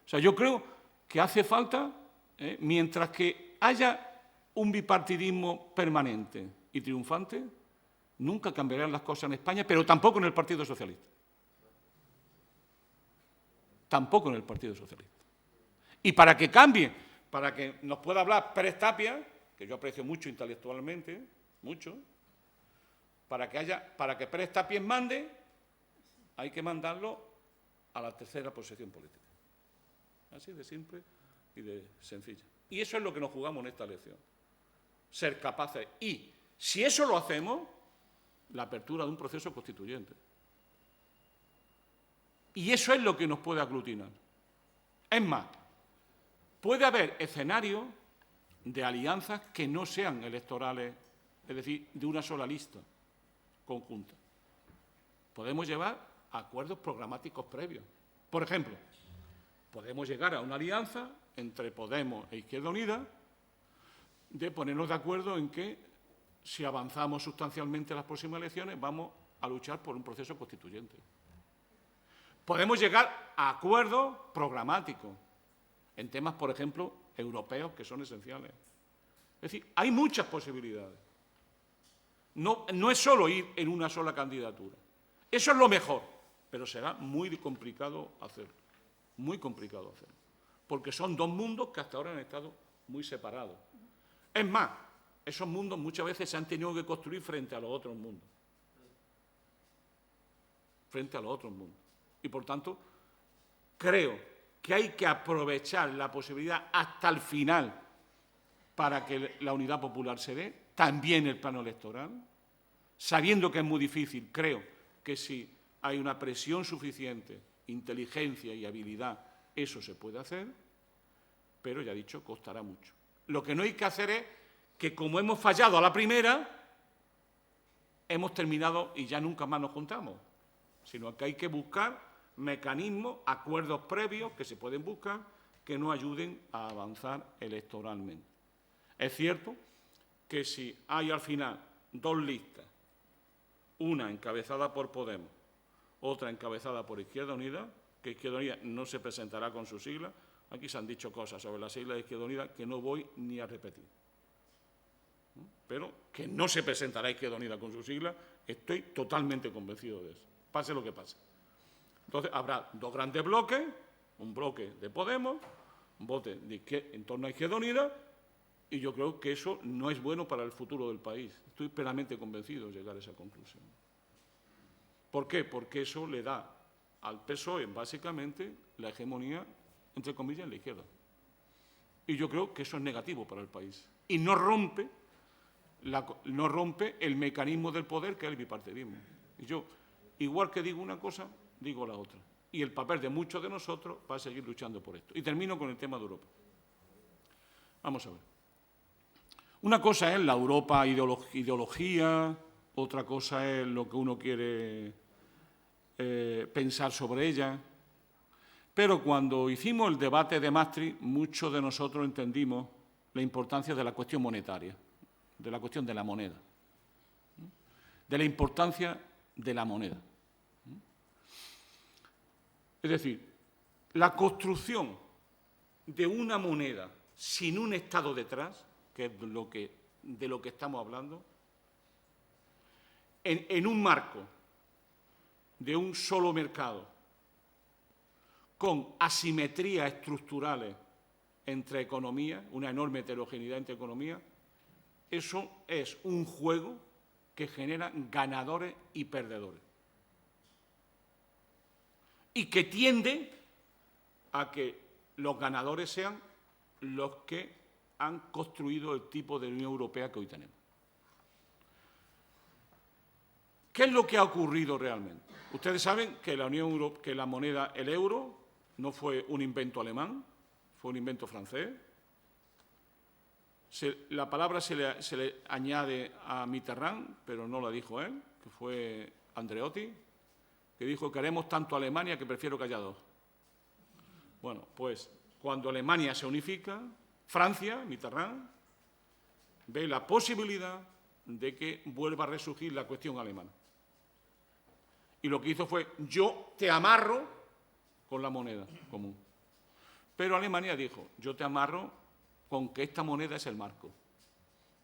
B: O sea, yo creo que hace falta, mientras que haya un bipartidismo permanente y triunfante, nunca cambiarán las cosas en España, pero tampoco en el Partido Socialista. Tampoco en el Partido Socialista. Y para que cambie, para que nos pueda hablar Pérez Tapia, que yo aprecio mucho intelectualmente, mucho, para que Pérez Tapia mande, hay que mandarlo a la tercera posición política. Así de simple y de sencillo. Y eso es lo que nos jugamos en esta elección. Ser capaces. Y si eso lo hacemos, la apertura de un proceso constituyente. Y eso es lo que nos puede aglutinar. Es más, puede haber escenarios de alianzas que no sean electorales, es decir, de una sola lista conjunta. Podemos llevar a acuerdos programáticos previos. Por ejemplo, podemos llegar a una alianza entre Podemos e Izquierda Unida de ponernos de acuerdo en que si avanzamos sustancialmente en las próximas elecciones vamos a luchar por un proceso constituyente. Podemos llegar a acuerdos programáticos en temas, por ejemplo, europeos que son esenciales. Es decir, hay muchas posibilidades. No es solo ir en una sola candidatura. Eso es lo mejor, pero será muy complicado hacerlo. Muy complicado hacerlo. Porque son dos mundos que hasta ahora han estado muy separados. Es más, esos mundos muchas veces se han tenido que construir frente a los otros mundos. Frente a los otros mundos. Y por tanto, creo que hay que aprovechar la posibilidad hasta el final para que la unidad popular se dé, también el plano electoral, sabiendo que es muy difícil. Creo que si hay una presión suficiente, inteligencia y habilidad, eso se puede hacer, pero ya he dicho, costará mucho. Lo que no hay que hacer es que, como hemos fallado a la primera, hemos terminado y ya nunca más nos juntamos, sino que hay que buscar mecanismos, acuerdos previos que se pueden buscar, que nos ayuden a avanzar electoralmente. Es cierto que si hay al final dos listas, una encabezada por Podemos, otra encabezada por Izquierda Unida, que Izquierda Unida no se presentará con sus siglas. Aquí se han dicho cosas sobre las siglas de Izquierda Unida que no voy ni a repetir. Pero que no se presentará Izquierda Unida con sus siglas, estoy totalmente convencido de eso, pase lo que pase. Entonces habrá dos grandes bloques, un bloque de Podemos, un bloque en torno a Izquierda Unida, y yo creo que eso no es bueno para el futuro del país. Estoy plenamente convencido de llegar a esa conclusión. ¿Por qué? Porque eso le da al PSOE, básicamente, la hegemonía, entre comillas, en la izquierda. Y yo creo que eso es negativo para el país. Y no rompe el mecanismo del poder, que es el bipartidismo. Y yo, igual que digo una cosa, digo la otra. Y el papel de muchos de nosotros va a seguir luchando por esto. Y termino con el tema de Europa. Vamos a ver. Una cosa es la Europa ideología, otra cosa es lo que uno quiere pensar sobre ella. Pero cuando hicimos el debate de Maastricht, muchos de nosotros entendimos la importancia de la cuestión monetaria, de la cuestión de la moneda, de la importancia de la moneda. Es decir, la construcción de una moneda sin un Estado detrás, que es de lo que estamos hablando, en un marco de un solo mercado, con asimetrías estructurales entre economías, una enorme heterogeneidad entre economías, eso es un juego que genera ganadores y perdedores. Y que tiende a que los ganadores sean los que han construido el tipo de Unión Europea que hoy tenemos. ¿Qué es lo que ha ocurrido realmente? Ustedes saben que la moneda, el euro, no fue un invento alemán, fue un invento francés. La palabra se le añade a Mitterrand, pero no la dijo él, que fue Andreotti, que dijo: queremos tanto a Alemania que prefiero que haya dos. Bueno, pues cuando Alemania se unifica, Francia, Mitterrand, ve la posibilidad de que vuelva a resurgir la cuestión alemana. Y lo que hizo fue: yo te amarro con la moneda común. Pero Alemania dijo: yo te amarro con que esta moneda es el marco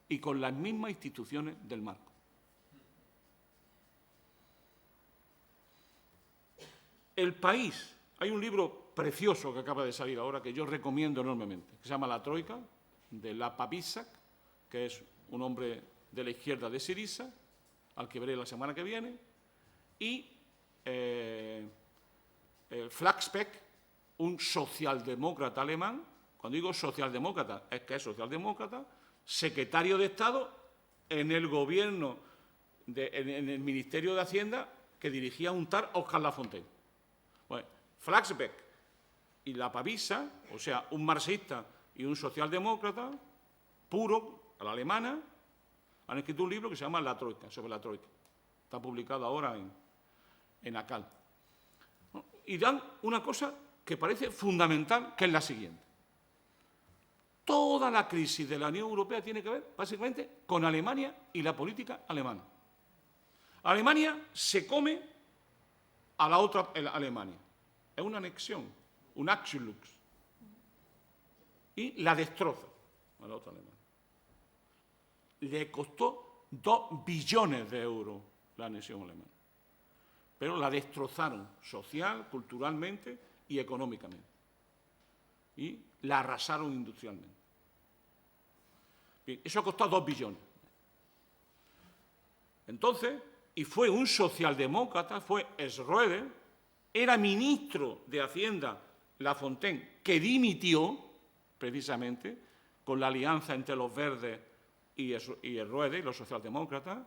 B: y con las mismas instituciones del marco. El país, hay un libro precioso que acaba de salir ahora que yo recomiendo enormemente, que se llama La Troika, de Lapa Bisak, que es un hombre de la izquierda de Syriza, al que veré la semana que viene, y Flaxbeck, un socialdemócrata alemán. Cuando digo socialdemócrata, es que es socialdemócrata, secretario de Estado en el gobierno, en el Ministerio de Hacienda, que dirigía un tal Oscar Lafontaine. Bueno, Flaxbeck y Lapa Bisak, o sea, un marxista y un socialdemócrata puro, a la alemana, han escrito un libro que se llama La Troika, sobre la Troika. Está publicado ahora en ACAL. Y dan una cosa que parece fundamental, que es la siguiente. Toda la crisis de la Unión Europea tiene que ver, básicamente, con Alemania y la política alemana. Alemania se come a la otra Alemania. Es una anexión, un Achillux. Y la destroza a la otra Alemania. Le costó 2 billones de euros la anexión alemana. Pero la destrozaron social, culturalmente y económicamente. Y la arrasaron industrialmente. Bien, eso ha costado 2 billones. Entonces, y fue un socialdemócrata, fue Schroeder, era ministro de Hacienda Lafontaine, que dimitió, precisamente, con la alianza entre los verdes y Schroeder, y los socialdemócratas,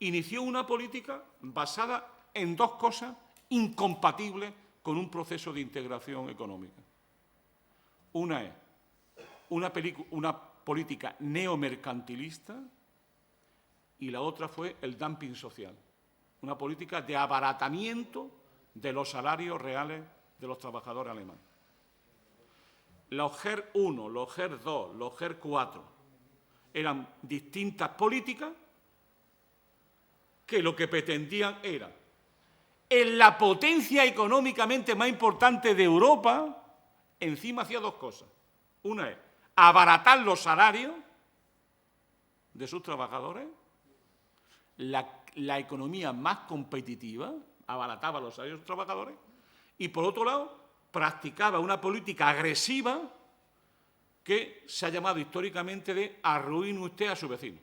B: inició una política basada en 2 cosas incompatibles con un proceso de integración económica. Una es una política neomercantilista y la otra fue el dumping social, una política de abaratamiento de los salarios reales de los trabajadores alemanes. Los GER 1, los GER 2, los GER 4 eran distintas políticas que lo que pretendían era, en la potencia económicamente más importante de Europa, encima hacía 2 cosas. Una es abaratar los salarios de sus trabajadores, la economía más competitiva, abarataba los salarios de los trabajadores, y por otro lado, practicaba una política agresiva que se ha llamado históricamente de arruine usted a su vecino.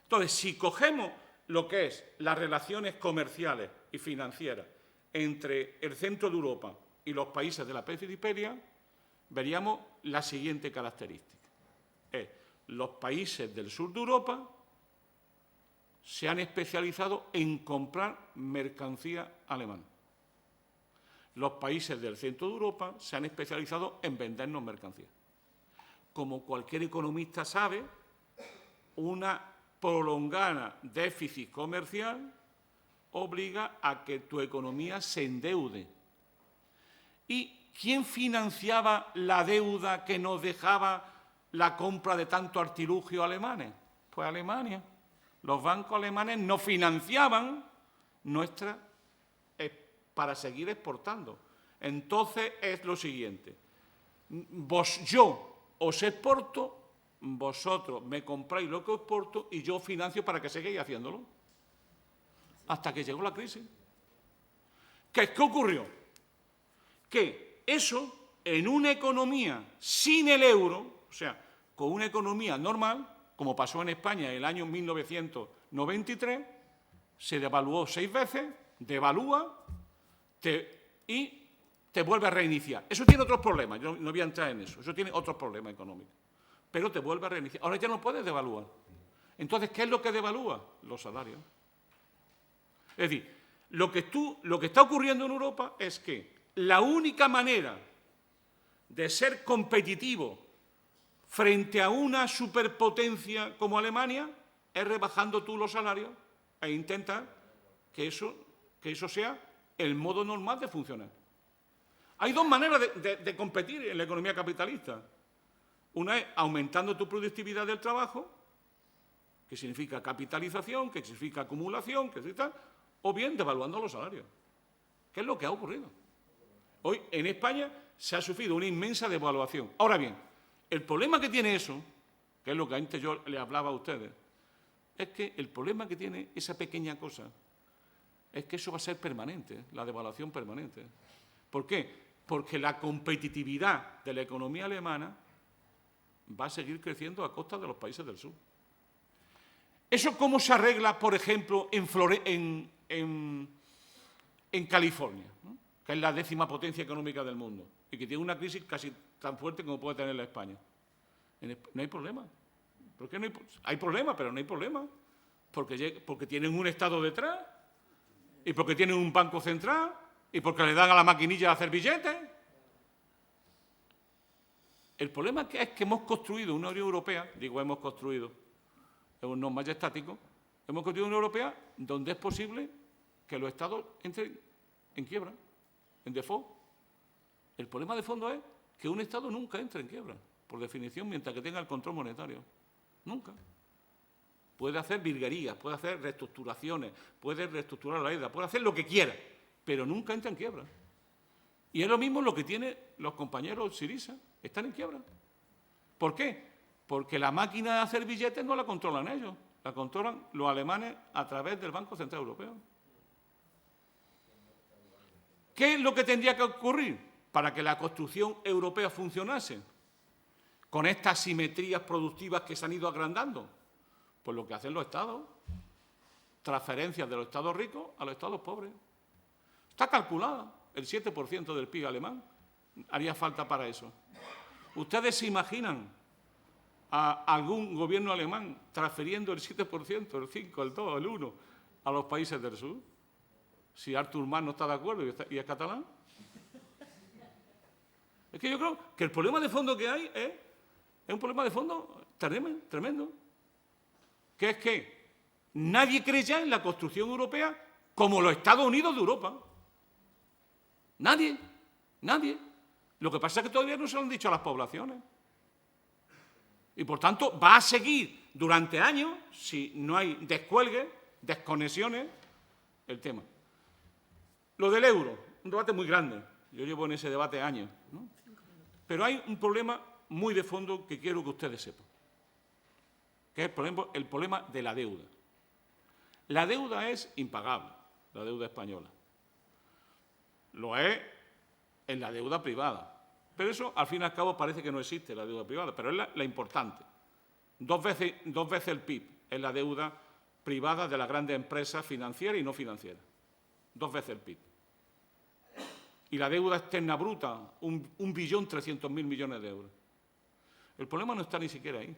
B: Entonces, si cogemos lo que es las relaciones comerciales y financieras entre el centro de Europa y los países de la periferia, veríamos la siguiente característica. Los países del sur de Europa se han especializado en comprar mercancía alemana. Los países del centro de Europa se han especializado en vendernos mercancía. Como cualquier economista sabe, una prolongada déficit comercial obliga a que tu economía se endeude. ¿Y quién financiaba la deuda que nos dejaba la compra de tanto artilugio alemanes? Pues Alemania. Los bancos alemanes nos financiaban nuestra para seguir exportando. Entonces es lo siguiente. Yo os exporto, vosotros me compráis lo que os exporto y yo financio para que sigáis haciéndolo. Hasta que llegó la crisis. ¿Qué ocurrió? Que eso, en una economía sin el euro, o sea, con una economía normal, como pasó en España en el año 1993, se devaluó 6 veces, devalúa y te vuelve a reiniciar. Eso tiene otros problemas, yo no voy a entrar en eso tiene otros problemas económicos, pero te vuelve a reiniciar. Ahora ya no puedes devaluar. Entonces, ¿qué es lo que devalúa? Los salarios. Es decir, lo que está ocurriendo en Europa es que la única manera de ser competitivo frente a una superpotencia como Alemania es rebajando tú los salarios e intentar que eso sea el modo normal de funcionar. Hay 2 maneras de competir en la economía capitalista. Una es aumentando tu productividad del trabajo, que significa capitalización, que significa acumulación, que significa, o bien devaluando los salarios, que es lo que ha ocurrido. Hoy en España se ha sufrido una inmensa devaluación. Ahora bien, el problema que tiene eso, que es lo que antes yo le hablaba a ustedes, es que el problema que tiene esa pequeña cosa es que eso va a ser permanente, la devaluación permanente. ¿Por qué? Porque la competitividad de la economía alemana va a seguir creciendo a costa de los países del sur. ¿Eso cómo se arregla, por ejemplo, en California, ¿no? Que es la 10ª potencia económica del mundo y que tiene una crisis casi tan fuerte como puede tener la España? No hay problema. ¿Por qué no hay problema? Pero no hay problema. Porque tienen un Estado detrás y porque tienen un banco central y porque le dan a la maquinilla a hacer billetes. El problema es que hemos construido una Unión Europea, hemos construido, es un no majestático, hemos construido una Unión Europea donde es posible que los Estados entren en quiebra, en default. El problema de fondo es que un Estado nunca entra en quiebra, por definición, mientras que tenga el control monetario. Nunca. Puede hacer virguerías, puede hacer reestructuraciones, puede reestructurar la deuda, puede hacer lo que quiera, pero nunca entra en quiebra. Y es lo mismo lo que tienen los compañeros Syriza, están en quiebra. ¿Por qué? Porque la máquina de hacer billetes no la controlan ellos, la controlan los alemanes a través del Banco Central Europeo. ¿Qué es lo que tendría que ocurrir para que la construcción europea funcionase? con estas simetrías productivas que se han ido agrandando? Pues lo que hacen los estados, transferencias de los estados ricos a los estados pobres. Está calculada, el 7% del PIB alemán haría falta para eso. ¿Ustedes se imaginan a algún gobierno alemán transfiriendo el 7%, el 5%, el 2%, el 1% a los países del sur? Si Artur Mas no está de acuerdo y es catalán. Es que yo creo que el problema de fondo que hay es un problema de fondo tremendo. Que es que nadie cree ya en la construcción europea como los Estados Unidos de Europa. Nadie. Lo que pasa es que todavía no se lo han dicho a las poblaciones. Y por tanto va a seguir durante años, si no hay descuelgues, desconexiones, el tema. Lo del euro, un debate muy grande. Yo llevo en ese debate años, ¿no? Pero hay un problema muy de fondo que quiero que ustedes sepan, que es, por ejemplo, el problema de la deuda. La deuda es impagable, la deuda española. Lo es en la deuda privada. Pero eso, al fin y al cabo, parece que no existe la deuda privada, pero es la importante. Dos veces el PIB es la deuda privada de las grandes empresas financieras y no financieras. 2 veces el PIB. Y la deuda externa bruta, 1.300.000 millones de euros. El problema no está ni siquiera ahí.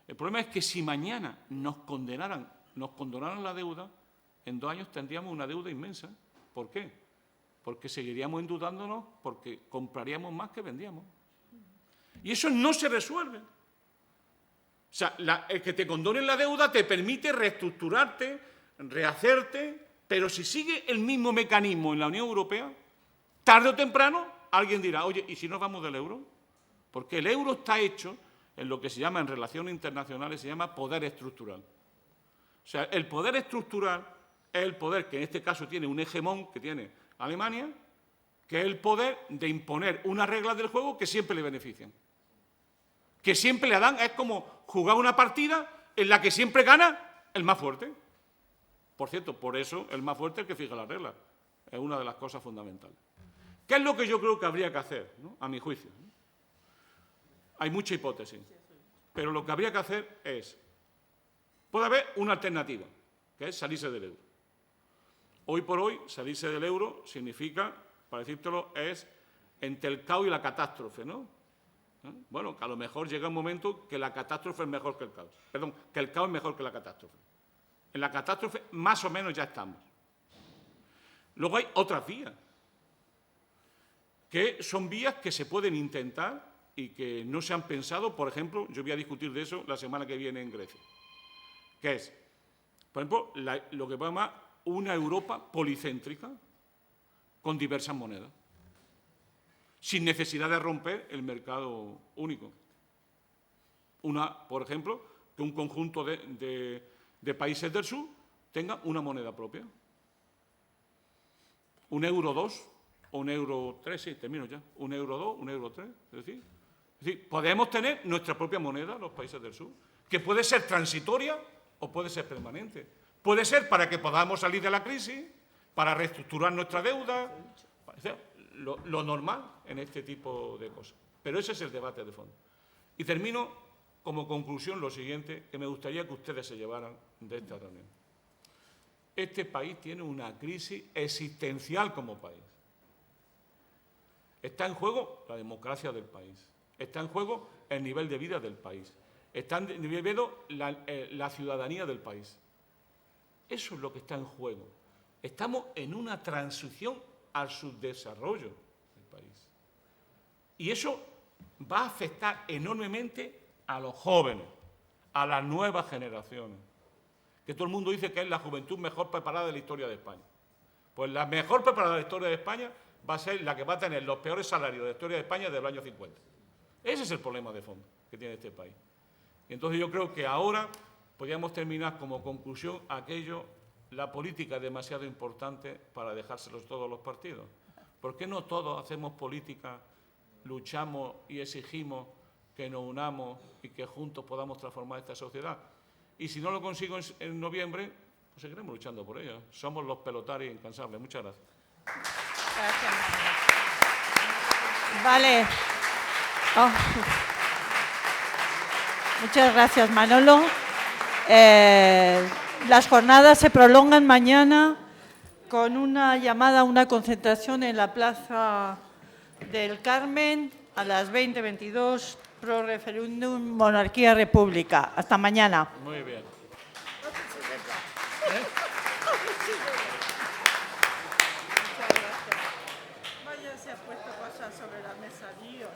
B: El problema es que si mañana nos condonaran la deuda, en 2 años tendríamos una deuda inmensa. ¿Por qué? Porque seguiríamos endeudándonos porque compraríamos más que vendíamos. Y eso no se resuelve. O sea, el que te condonen la deuda te permite reestructurarte, rehacerte, pero si sigue el mismo mecanismo en la Unión Europea, tarde o temprano alguien dirá, oye, ¿y si nos vamos del euro? Porque el euro está hecho en lo que se llama, en relaciones internacionales, se llama poder estructural. O sea, el poder estructural es el poder que en este caso tiene un hegemón, que tiene Alemania, que es el poder de imponer unas reglas del juego que siempre le benefician. Que siempre le dan, es como jugar una partida en la que siempre gana el más fuerte. Por cierto, por eso el más fuerte es el que fija las reglas. Es una de las cosas fundamentales. ¿Qué es lo que yo creo que habría que hacer, ¿no? A mi juicio? Hay mucha hipótesis, pero lo que habría que hacer es, puede haber una alternativa, que es salirse del euro. Hoy por hoy, salirse del euro significa, para decírtelo, es entre el caos y la catástrofe, ¿no? Bueno, que a lo mejor llega un momento que la catástrofe es mejor que el caos. Perdón, que el caos es mejor que la catástrofe. En la catástrofe más o menos ya estamos. Luego hay otras vías, que son vías que se pueden intentar y que no se han pensado. Por ejemplo, yo voy a discutir de eso la semana que viene en Grecia, que es, por ejemplo, lo que podemos llamar una Europa policéntrica con diversas monedas, sin necesidad de romper el mercado único. Por ejemplo, que un conjunto de países del sur tenga una moneda propia. Un euro 2 o un euro 3, sí, termino ya. Un euro 2, un euro 3, es decir, podemos tener nuestra propia moneda, los países del sur, que puede ser transitoria o puede ser permanente. Puede ser para que podamos salir de la crisis, para reestructurar nuestra deuda, lo normal en este tipo de cosas. Pero ese es el debate de fondo. Y termino como conclusión lo siguiente, que me gustaría que ustedes se llevaran de esta reunión. Este país tiene una crisis existencial como país. Está en juego la democracia del país. Está en juego el nivel de vida del país. Está en juego la ciudadanía del país. Eso es lo que está en juego. Estamos en una transición al subdesarrollo del país. Y eso va a afectar enormemente a los jóvenes, a las nuevas generaciones. Que todo el mundo dice que es la juventud mejor preparada de la historia de España. Pues la mejor preparada de la historia de España va a ser la que va a tener los peores salarios de la historia de España desde los años 50. Ese es el problema de fondo que tiene este país. Y entonces yo creo que ahora podríamos terminar como conclusión la política es demasiado importante para dejárselos todos los partidos. ¿Por qué no todos hacemos política, luchamos y exigimos que nos unamos y que juntos podamos transformar esta sociedad? Y si no lo consigo en noviembre, pues seguiremos luchando por ello. Somos los pelotarios incansables. Muchas gracias.
A: Gracias. Vale. Oh. Muchas gracias, Manolo. Las jornadas se prolongan mañana con una llamada a una concentración en la Plaza del Carmen a las 20:22, pro referéndum monarquía-república. Hasta mañana.
B: Muy bien.
A: Vaya, se ha puesto cosas sobre la mesa, Dios.